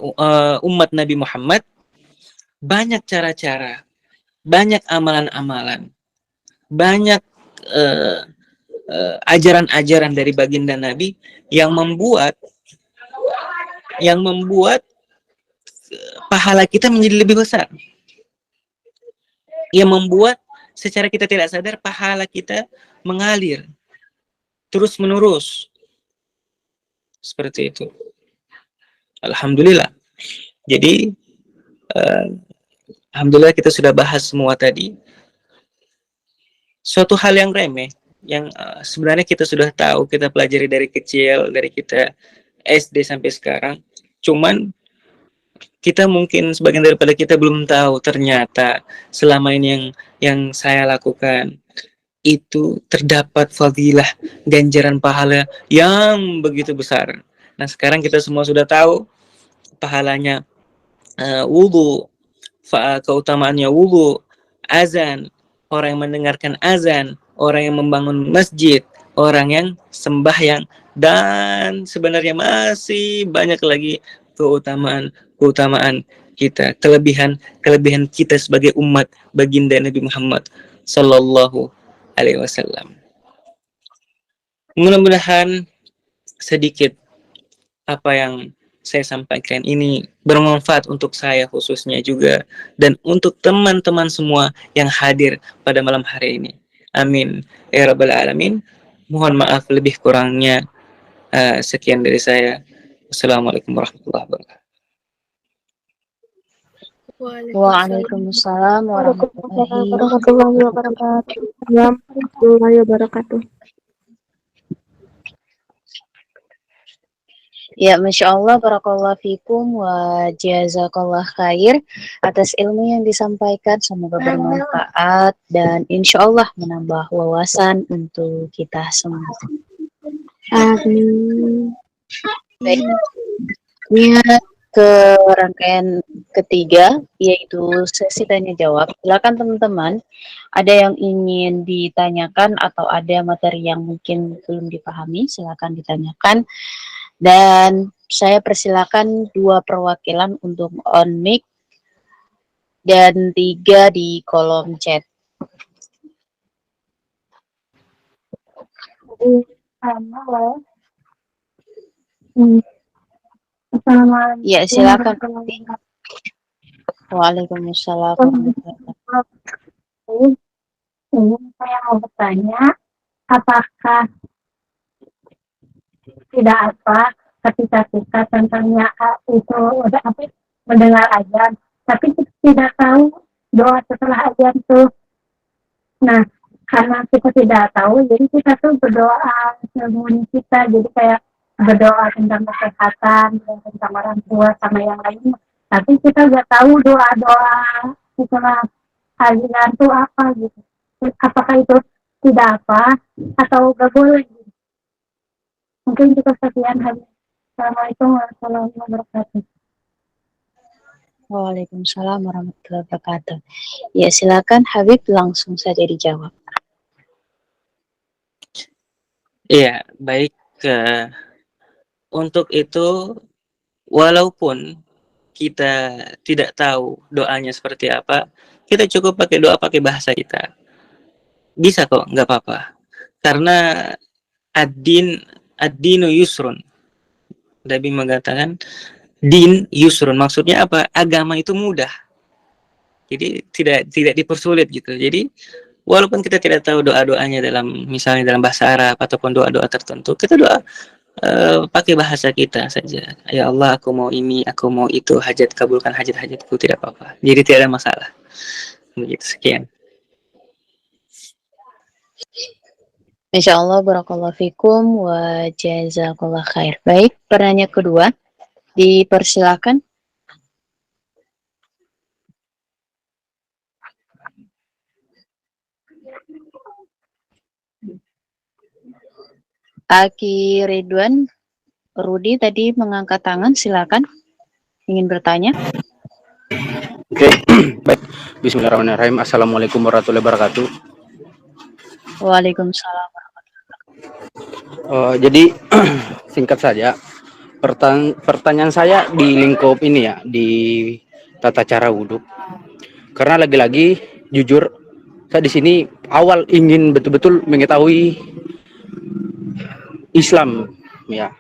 umat Nabi Muhammad. Banyak cara-cara, banyak amalan-amalan, banyak ajaran-ajaran dari baginda Nabi yang membuat pahala kita menjadi lebih besar, yang membuat secara kita tidak sadar pahala kita mengalir terus menerus seperti itu. Alhamdulillah. Jadi alhamdulillah kita sudah bahas semua tadi. Suatu hal yang remeh yang sebenarnya kita sudah tahu, kita pelajari dari kecil, dari kita SD sampai sekarang. Cuman kita mungkin sebagian daripada kita belum tahu ternyata selama ini yang saya lakukan itu terdapat fadilah ganjaran pahala yang begitu besar. Nah, sekarang kita semua sudah tahu pahalanya wudu, keutamaannya wudu, azan, orang yang mendengarkan azan, orang yang membangun masjid, orang yang sembahyang, dan sebenarnya masih banyak lagi keutamaan kita, kelebihan kita sebagai umat baginda Nabi Muhammad Sallallahu Alaihi Wasallam. Mudah-mudahan sedikit apa yang saya sampaikan ini bermanfaat untuk saya khususnya juga, dan untuk teman-teman semua yang hadir pada malam hari ini. Amin ya rabbal alamin. Mohon maaf lebih kurangnya. Sekian dari saya. Assalamualaikum warahmatullahi wabarakatuh. Waalaikumsalam warahmatullahi wabarakatuh. Warahmatullahi wabarakatuh. Ya, Masya Allah, barakallahu fikum wa jazakallah khair atas ilmu yang disampaikan. Semoga bermanfaat dan insya Allah menambah wawasan untuk kita semua. Amin. Baiknya ke rangkaian ketiga, yaitu sesi tanya jawab. Silakan teman-teman, ada yang ingin ditanyakan atau ada materi yang mungkin belum dipahami, silakan ditanyakan. Dan saya persilakan 2 perwakilan untuk on mic dan 3 di kolom chat. Assalamualaikum. Ya, silakan. Waalaikumsalam. Ini saya mau bertanya, apakah tidak apa ketika kita contohnya itu udah mendengar azan, tapi tidak tahu doa setelah azan tuh. Nah, karena kita tidak tahu, jadi kita tuh berdoa sembunyi kita, jadi kayak berdoa tentang kesehatan, tentang orang tua sama yang lainnya. Tapi kita nggak tahu doa-doa setelah azan tuh apa gitu. Apakah itu tidak apa atau nggak boleh? Gitu. Mungkin cukup sekian. Assalamualaikum warahmatullahi wabarakatuh. Waalaikumsalam warahmatullahi wabarakatuh. Ya, silakan Habib langsung saja dijawab. Iya, baik. Untuk itu, walaupun kita tidak tahu doanya seperti apa, kita cukup pakai doa pakai bahasa kita. Bisa kok, nggak apa-apa. Karena ad-dinu yusrun. Nabi mengatakan din yusrun, maksudnya apa? Agama itu mudah. Jadi tidak dipersulit gitu. Jadi walaupun kita tidak tahu doa-doanya misalnya dalam bahasa Arab ataupun doa-doa tertentu, kita doa pakai bahasa kita saja. Ya Allah, aku mau ini, aku mau itu, kabulkan hajat-hajatku, tidak apa-apa. Jadi tidak ada masalah. Begitu, sekian. Insya Allah, barakallahu fikum wa jazakallah khair. Baik, pertanyaan kedua, dipersilakan. Aki Ridwan Rudi tadi mengangkat tangan, silakan. Ingin bertanya? Oke, baik. Bismillahirrahmanirrahim. Assalamualaikum warahmatullahi wabarakatuh. Waalaikumsalam warahmatullahi wabarakatuh. Jadi singkat saja, pertanyaan saya di lingkup ini ya, di tata cara wudhu. Karena lagi-lagi jujur, saya di sini awal ingin betul-betul mengetahui Islam ya,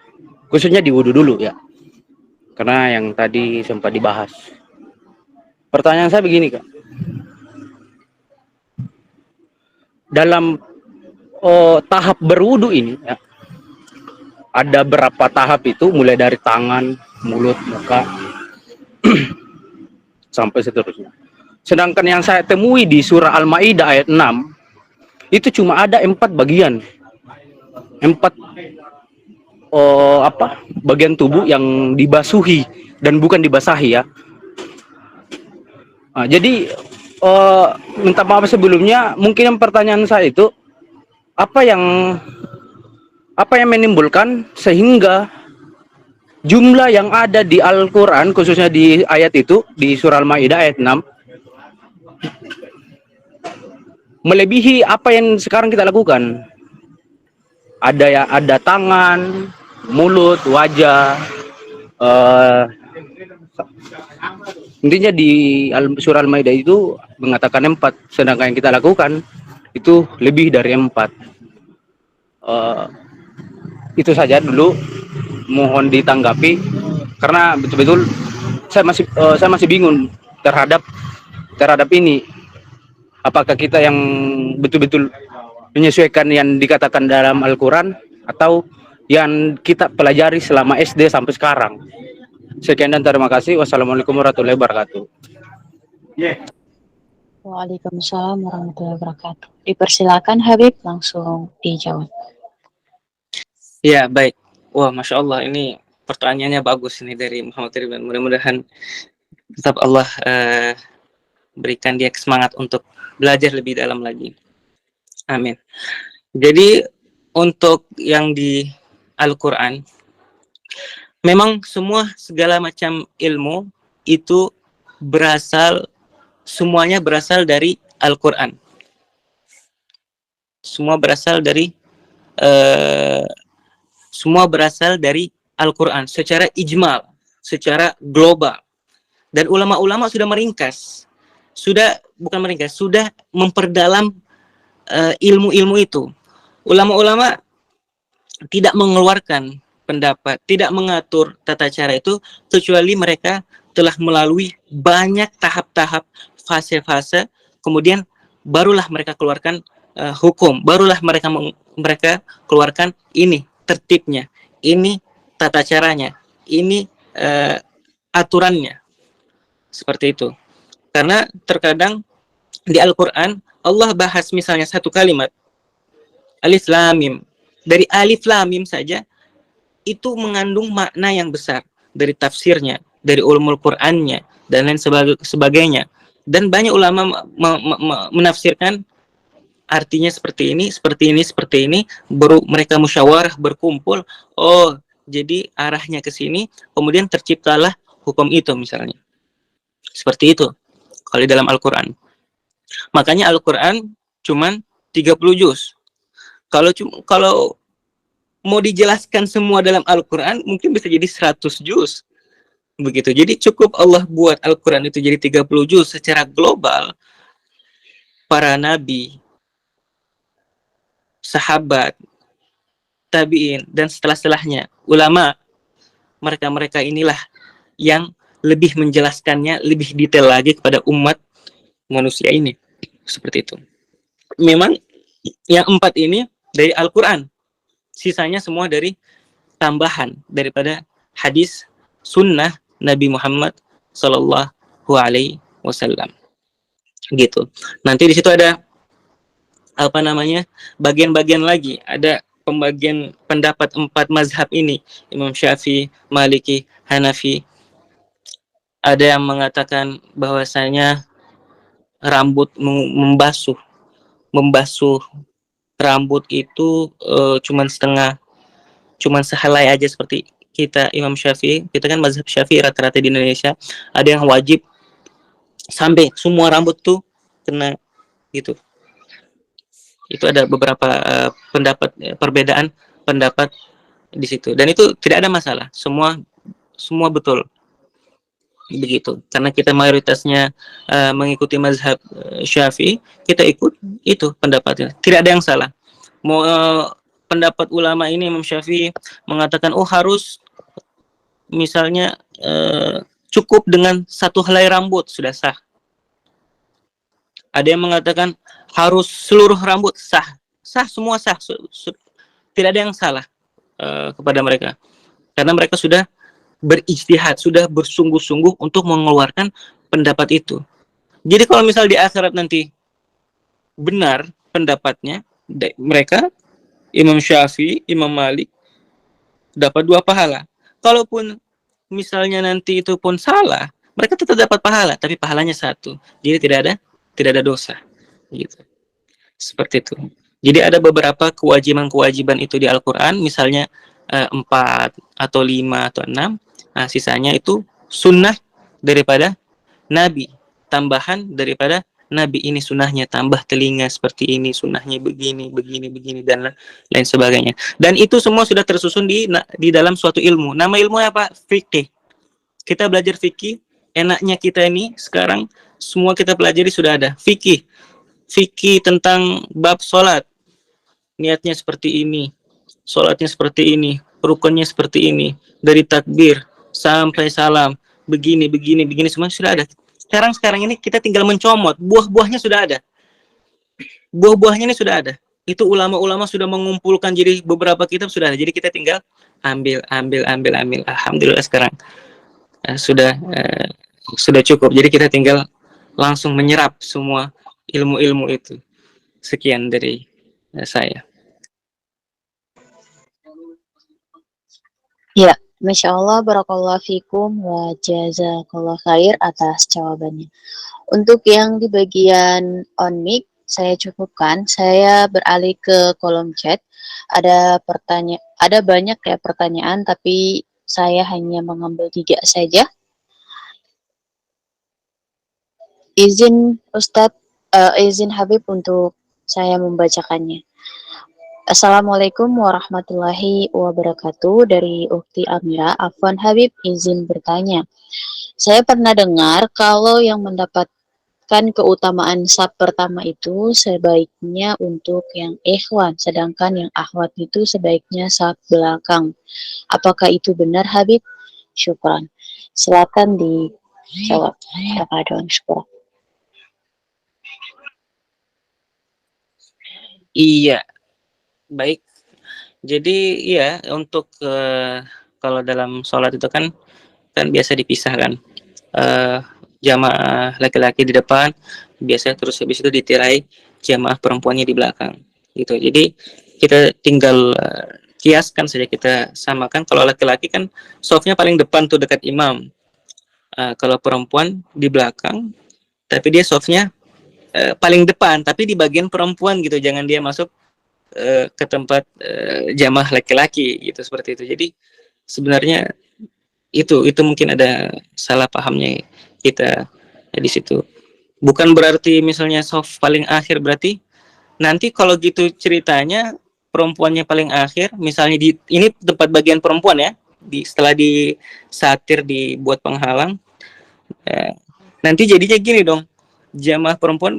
khususnya di wudhu dulu ya. Karena yang tadi sempat dibahas. Pertanyaan saya begini, Kak. Dalam tahap berwudhu ini ya, ada berapa tahap itu, mulai dari tangan, mulut, muka, sampai seterusnya. Sedangkan yang saya temui di surah Al-Maidah ayat 6, itu cuma ada 4 bagian. 4 bagian tubuh yang dibasuhi dan bukan dibasahi ya. Nah, jadi minta maaf sebelumnya, mungkin yang pertanyaan saya itu apa yang menimbulkan sehingga jumlah yang ada di Al-Quran, khususnya di ayat itu, di surah Al-Maidah ayat 6, melebihi apa yang sekarang kita lakukan. Ada tangan, mulut, wajah, intinya di surah Al-Maidah itu mengatakan 4, sedangkan yang kita lakukan itu lebih dari 4. Itu saja dulu, mohon ditanggapi, karena betul-betul saya masih bingung terhadap ini. Apakah kita yang betul-betul menyesuaikan yang dikatakan dalam Al-Quran atau yang kita pelajari selama SD sampai sekarang. Sekian dan terima kasih. Wassalamualaikum warahmatullahi wabarakatuh. Waalaikumsalam warahmatullahi wabarakatuh. Dipersilakan Habib, langsung dijawab. Ya, baik. Wah, Masya Allah, ini pertanyaannya bagus ini dari Muhammad Ridwan. Mudah-mudahan tetap Allah berikan dia semangat untuk belajar lebih dalam lagi. Amin. Jadi untuk yang di Al-Quran, memang segala macam ilmu itu semuanya berasal dari Al-Quran. Semua berasal dari Al-Quran secara ijmal, secara global. Dan ulama-ulama sudah sudah memperdalam ilmu-ilmu itu. Ulama-ulama tidak mengeluarkan pendapat, tidak mengatur tata cara itu, kecuali mereka telah melalui banyak tahap-tahap, fase-fase, kemudian barulah mereka keluarkan hukum, barulah mereka keluarkan ini tertibnya, ini tata caranya, ini aturannya. Seperti itu. Karena terkadang di Al-Quran Allah bahas misalnya satu kalimat Alif Lam Mim. Dari Alif Lam Mim saja itu mengandung makna yang besar, dari tafsirnya, dari ulumul Qur'annya, dan lain sebagainya. Dan banyak ulama menafsirkan artinya seperti ini, baru mereka musyawarah, berkumpul, oh jadi arahnya ke sini, kemudian terciptalah hukum itu misalnya. Seperti itu kalau di dalam Al-Quran. Makanya Al-Quran cuman 30 juz. Kalau mau dijelaskan semua dalam Al-Quran, mungkin bisa jadi 100 juz. Begitu. Jadi cukup Allah buat Al-Quran itu jadi 30 juz secara global. Para nabi, sahabat, tabi'in, dan setelah-setelahnya, ulama, mereka inilah yang lebih menjelaskannya lebih detail lagi kepada umat manusia ini. Seperti itu. Memang yang 4 ini dari Al-Quran, sisanya semua dari tambahan daripada hadis sunnah Nabi Muhammad Sallallahu Alaihi Wasallam. Gitu. Nanti di situ ada bagian-bagian lagi, ada pembagian pendapat 4 mazhab ini, Imam Syafi'i, Maliki, Hanafi. Ada yang mengatakan bahwasanya rambut membasuh rambut itu cuman sehelai aja, seperti kita Imam Syafi'i. Kita kan mazhab Syafi'i rata-rata di Indonesia, ada yang wajib sampai semua rambut tuh kena gitu. Itu ada beberapa perbedaan pendapat di situ, dan itu tidak ada masalah, semua betul begitu, karena kita mayoritasnya mengikuti mazhab Syafi'i, kita ikut itu pendapatnya, tidak ada yang salah. Mau pendapat ulama ini, Imam Syafi'i mengatakan harus misalnya cukup dengan 1 helai rambut sudah sah. Ada yang mengatakan harus seluruh rambut, sah semua sah, tidak ada yang salah kepada mereka, karena mereka sudah berijtihad, sudah bersungguh-sungguh untuk mengeluarkan pendapat itu. Jadi kalau misal di akhirat nanti benar pendapatnya mereka, Imam Syafi'i, Imam Malik, dapat 2 pahala. Kalaupun misalnya nanti itu pun salah, mereka tetap dapat pahala, tapi pahalanya 1. Jadi tidak ada dosa. Gitu. Seperti itu. Jadi ada beberapa kewajiban-kewajiban itu di Al-Quran, misalnya 4 atau 5 atau 6. Nah, sisanya itu sunnah daripada Nabi, tambahan daripada Nabi. Ini sunnahnya, tambah telinga seperti ini, sunnahnya begini, dan lain sebagainya. Dan itu semua sudah tersusun di dalam suatu ilmu. Nama ilmunya apa? Fikih. Kita belajar fikih, enaknya kita ini sekarang semua kita pelajari sudah ada. Fikih tentang bab sholat, niatnya seperti ini, sholatnya seperti ini, rukunnya seperti ini, dari takbir sampai salam, begini, semua sudah ada. Sekarang ini kita tinggal mencomot, buah-buahnya sudah ada. Buah-buahnya ini sudah ada. Itu ulama-ulama sudah mengumpulkan, jadi beberapa kitab sudah ada. Jadi kita tinggal ambil. Alhamdulillah sekarang sudah cukup. Jadi kita tinggal langsung menyerap semua ilmu-ilmu itu. Sekian dari saya. Ya, Masya Allah, barakallahu fikum, wa jazakallah khair atas jawabannya. Untuk yang di bagian on mic, saya cukupkan. Saya beralih ke kolom chat. Ada banyak ya pertanyaan, tapi saya hanya mengambil 3 saja. Izin Ustadz, izin Habib untuk saya membacakannya. Assalamualaikum warahmatullahi wabarakatuh. Dari Ukti Amira. Afwan Habib, izin bertanya. Saya pernah dengar kalau yang mendapatkan keutamaan saf pertama itu sebaiknya untuk yang ikhwan, sedangkan yang akhwat itu sebaiknya saf belakang. Apakah itu benar Habib? Syukran. Silakan dijawab. Syukran. Iya, baik. Jadi iya, untuk kalau dalam sholat itu kan biasa dipisahkan, jamaah laki-laki di depan biasa, terus habis itu ditirai jamaah perempuannya di belakang gitu. Jadi kita tinggal kiaskan saja, kita samakan. Kalau laki-laki kan softnya paling depan tuh dekat imam, kalau perempuan di belakang tapi dia softnya paling depan tapi di bagian perempuan gitu, jangan dia masuk ke tempat jamaah laki-laki gitu, seperti itu. Jadi sebenarnya itu mungkin ada salah pahamnya kita di situ. Bukan berarti misalnya soft paling akhir berarti nanti kalau gitu ceritanya perempuannya paling akhir, misalnya ini tempat bagian perempuan ya, setelah disatir dibuat penghalang, nanti jadinya gini dong, jamaah perempuan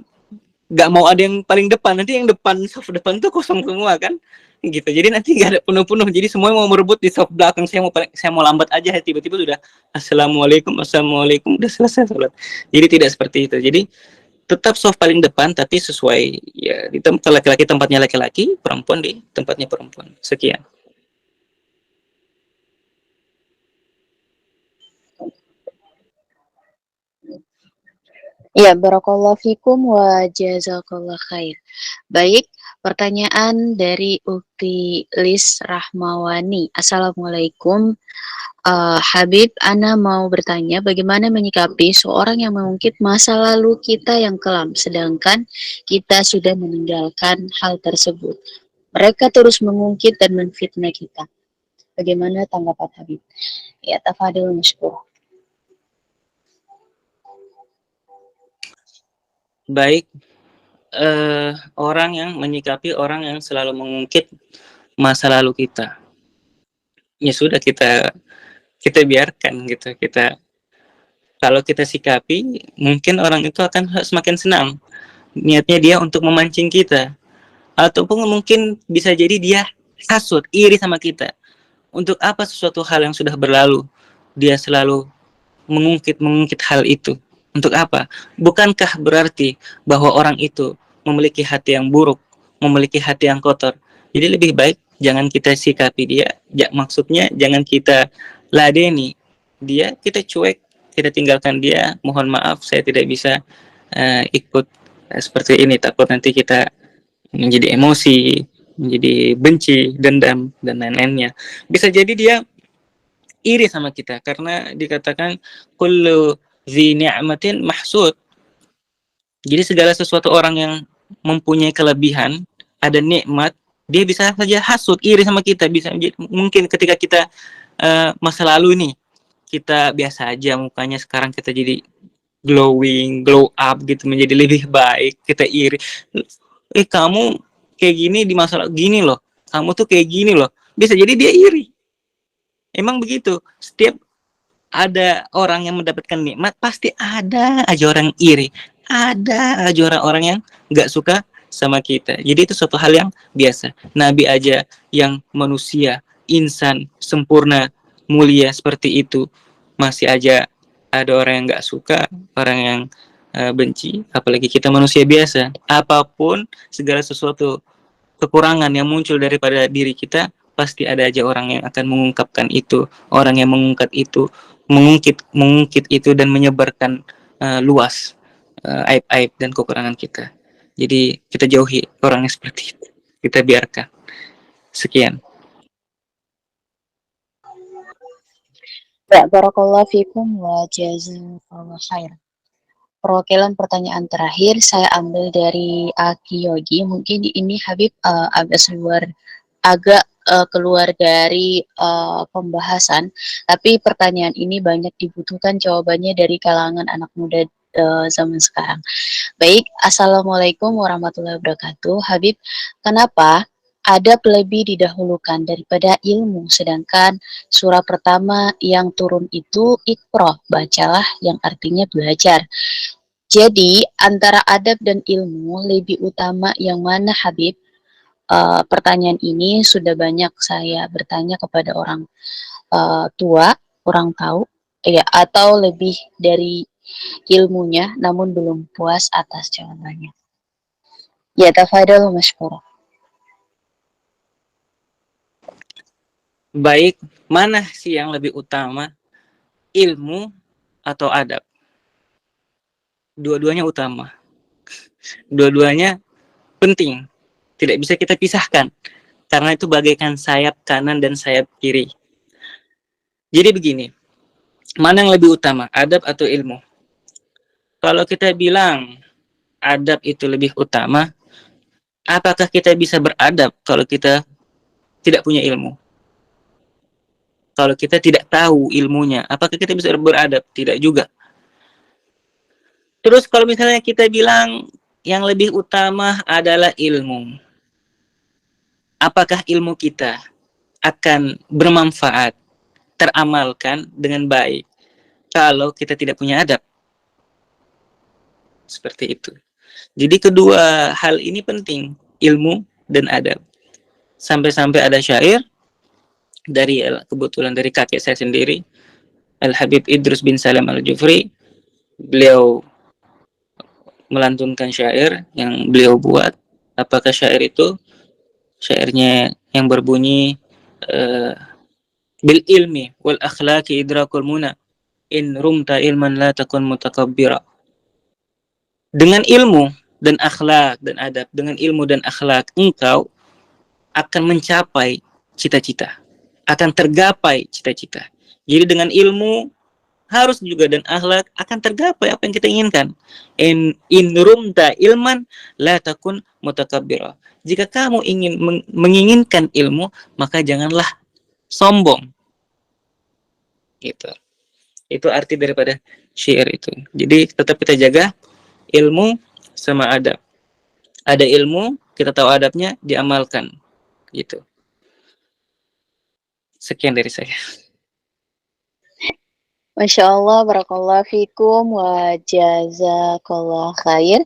nggak mau ada yang paling depan, nanti yang depan, soft depan tuh kosong semua kan gitu. Jadi nanti nggak ada penuh-penuh, jadi semua mau merebut di soft belakang. Saya mau lambat aja, tiba-tiba sudah assalamualaikum udah selesai sholat. Jadi tidak seperti itu. Jadi tetap soft paling depan tapi sesuai ya, di tempat laki-laki tempatnya laki-laki, perempuan di tempatnya perempuan. Sekian. Ya, barakallahu fikum wa jazakallah khair. Baik, pertanyaan dari Ukti Lis Rahmawani. Assalamualaikum. Habib, Ana mau bertanya bagaimana menyikapi seorang yang mengungkit masa lalu kita yang kelam, sedangkan kita sudah meninggalkan hal tersebut. Mereka terus mengungkit dan menfitnah kita. Bagaimana tanggapan Habib? Ya, tafadil mashkur. Baik, orang yang menyikapi orang yang selalu mengungkit masa lalu kita. Ya sudah, kita biarkan gitu. Kalau kita sikapi, mungkin orang itu akan semakin senang. Niatnya dia untuk memancing kita. Ataupun mungkin bisa jadi dia hasut, iri sama kita. Untuk apa sesuatu hal yang sudah berlalu, dia selalu mengungkit hal itu. Untuk apa? Bukankah berarti bahwa orang itu memiliki hati yang buruk, memiliki hati yang kotor? Jadi lebih baik jangan kita sikapi dia. Maksudnya jangan kita ladeni dia, kita cuek, kita tinggalkan dia. Mohon maaf, saya tidak bisa ikut seperti ini. Takut nanti kita menjadi emosi, menjadi benci, dendam, dan lain-lainnya. Bisa jadi dia iri sama kita karena dikatakan kullu dzi ni'matin mahsud. Jadi segala sesuatu orang yang mempunyai kelebihan, ada nikmat, dia bisa saja hasut, iri sama kita. Bisa mungkin ketika kita masa lalu ini kita biasa aja mukanya, sekarang kita jadi glow up gitu, menjadi lebih baik, kita iri. Kamu kayak gini di masa gini loh, kamu tuh kayak gini loh. Bisa jadi dia iri. Emang begitu. Setiap ada orang yang mendapatkan nikmat, pasti ada aja orang iri. Ada aja orang-orang yang nggak suka sama kita. Jadi itu suatu hal yang biasa. Nabi aja yang manusia, insan, sempurna, mulia seperti itu, masih aja ada orang yang nggak suka, orang yang benci. Apalagi kita manusia biasa. Apapun, segala sesuatu kekurangan yang muncul daripada diri kita, pasti ada aja orang yang akan mengungkapkan itu, orang yang mengungkit itu dan menyebarkan luas aib-aib dan kekurangan kita. Jadi kita jauhi orang yang seperti itu, kita biarkan. Sekian. Ya, barakallahu fikum wa jazakallahu khair. Perwakilan pertanyaan terakhir saya ambil dari Aki Yogi. Mungkin ini Habib agak keluar dari pembahasan, tapi pertanyaan ini banyak dibutuhkan jawabannya dari kalangan anak muda zaman sekarang. Baik, Assalamualaikum warahmatullahi wabarakatuh. Habib, kenapa adab lebih didahulukan daripada ilmu, sedangkan surah pertama yang turun itu Iqra, bacalah, yang artinya belajar. Jadi antara adab dan ilmu lebih utama yang mana, Habib? Pertanyaan ini sudah banyak saya bertanya kepada orang tua, orang tahu, ya, atau lebih dari ilmunya, namun belum puas atas jawabannya. Ya, tafadhal mashkura. Baik, mana sih yang lebih utama? Ilmu atau adab? Dua-duanya utama. Dua-duanya penting. Tidak bisa kita pisahkan. Karena itu bagaikan sayap kanan dan sayap kiri. Jadi begini, mana yang lebih utama, adab atau ilmu? Kalau kita bilang adab itu lebih utama, apakah kita bisa beradab kalau kita tidak punya ilmu? Kalau kita tidak tahu ilmunya, apakah kita bisa beradab? Tidak juga. Terus kalau misalnya kita bilang yang lebih utama adalah ilmu, apakah ilmu kita akan bermanfaat, teramalkan dengan baik kalau kita tidak punya adab? Seperti itu. Jadi kedua hal ini penting, ilmu dan adab. Sampai-sampai ada syair kebetulan dari kakek saya sendiri, Al-Habib Idrus bin Salam Al-Jufri. Beliau melantunkan syair yang beliau buat. Apakah syair itu? Syairnya yang berbunyi bil ilmi wal akhlaqi idrakul muna in rumta ilman la takun mutakabbira. Dengan ilmu dan akhlak dan adab, dengan ilmu dan akhlak, engkau akan mencapai cita-cita, akan tergapai cita-cita. Jadi dengan ilmu harus juga dan akhlak akan tergapai apa yang kita inginkan. In rumta ilman la takun mutakabbira. Jika kamu ingin menginginkan ilmu, maka janganlah sombong. Gitu. Itu arti daripada syair itu. Jadi tetap kita jaga ilmu sama adab. Ada ilmu, kita tahu adabnya, diamalkan. Gitu. Sekian dari saya. Masya Allah, barakallah fikum wa jazakallah khair.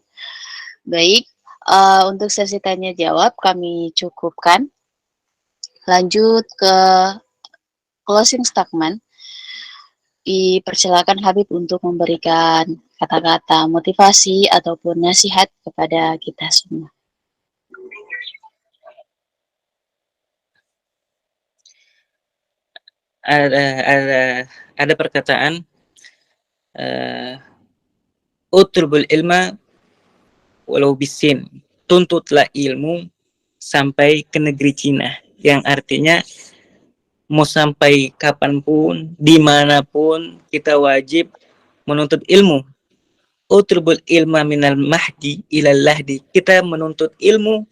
Baik, untuk sesi tanya jawab kami cukupkan. Lanjut ke closing statement. Dipersilakan Habib untuk memberikan kata-kata motivasi ataupun nasihat kepada kita semua. Ada perkataan utlubul ilma walau bisin, tuntutlah ilmu sampai ke negeri Cina, yang artinya mau sampai kapanpun, dimanapun, kita wajib menuntut ilmu. Utlubul ilma minal mahdi ilal lahdi, kita menuntut ilmu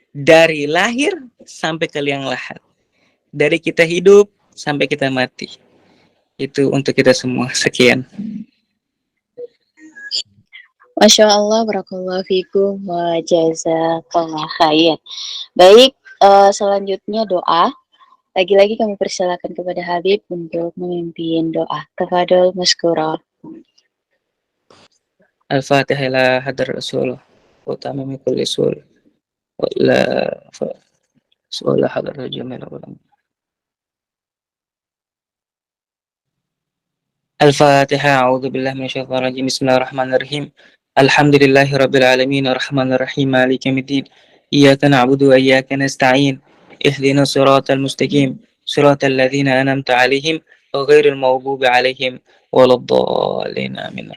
dari lahir sampai ke liang lahat, dari kita hidup sampai kita mati. Itu untuk kita semua. Sekian. Masya Allah, barakallahu fikum wa jazakallah khair. Baik, selanjutnya doa. Lagi-lagi kami persilakan kepada Habib untuk memimpin doa. Tafadhol maskura. Al-Fatihah ila hadar Rasul wa tamami kulli sul wa ila su'ala hadar jamil ulama. Al-Fatihah. A'udzu billahi minasyaitonir rajim. Bismillahirrahmanirrahim. Alhamdulillahi rabbil alamin arrahmanir rahim maliki yaumiddin. Iyyaka na'budu wa iyyaka nasta'in. Ihdinas siratal mustaqim. Siratal ladzina an'amta 'alaihim ghairil maghdubi 'alaihim waladdallin. Amin.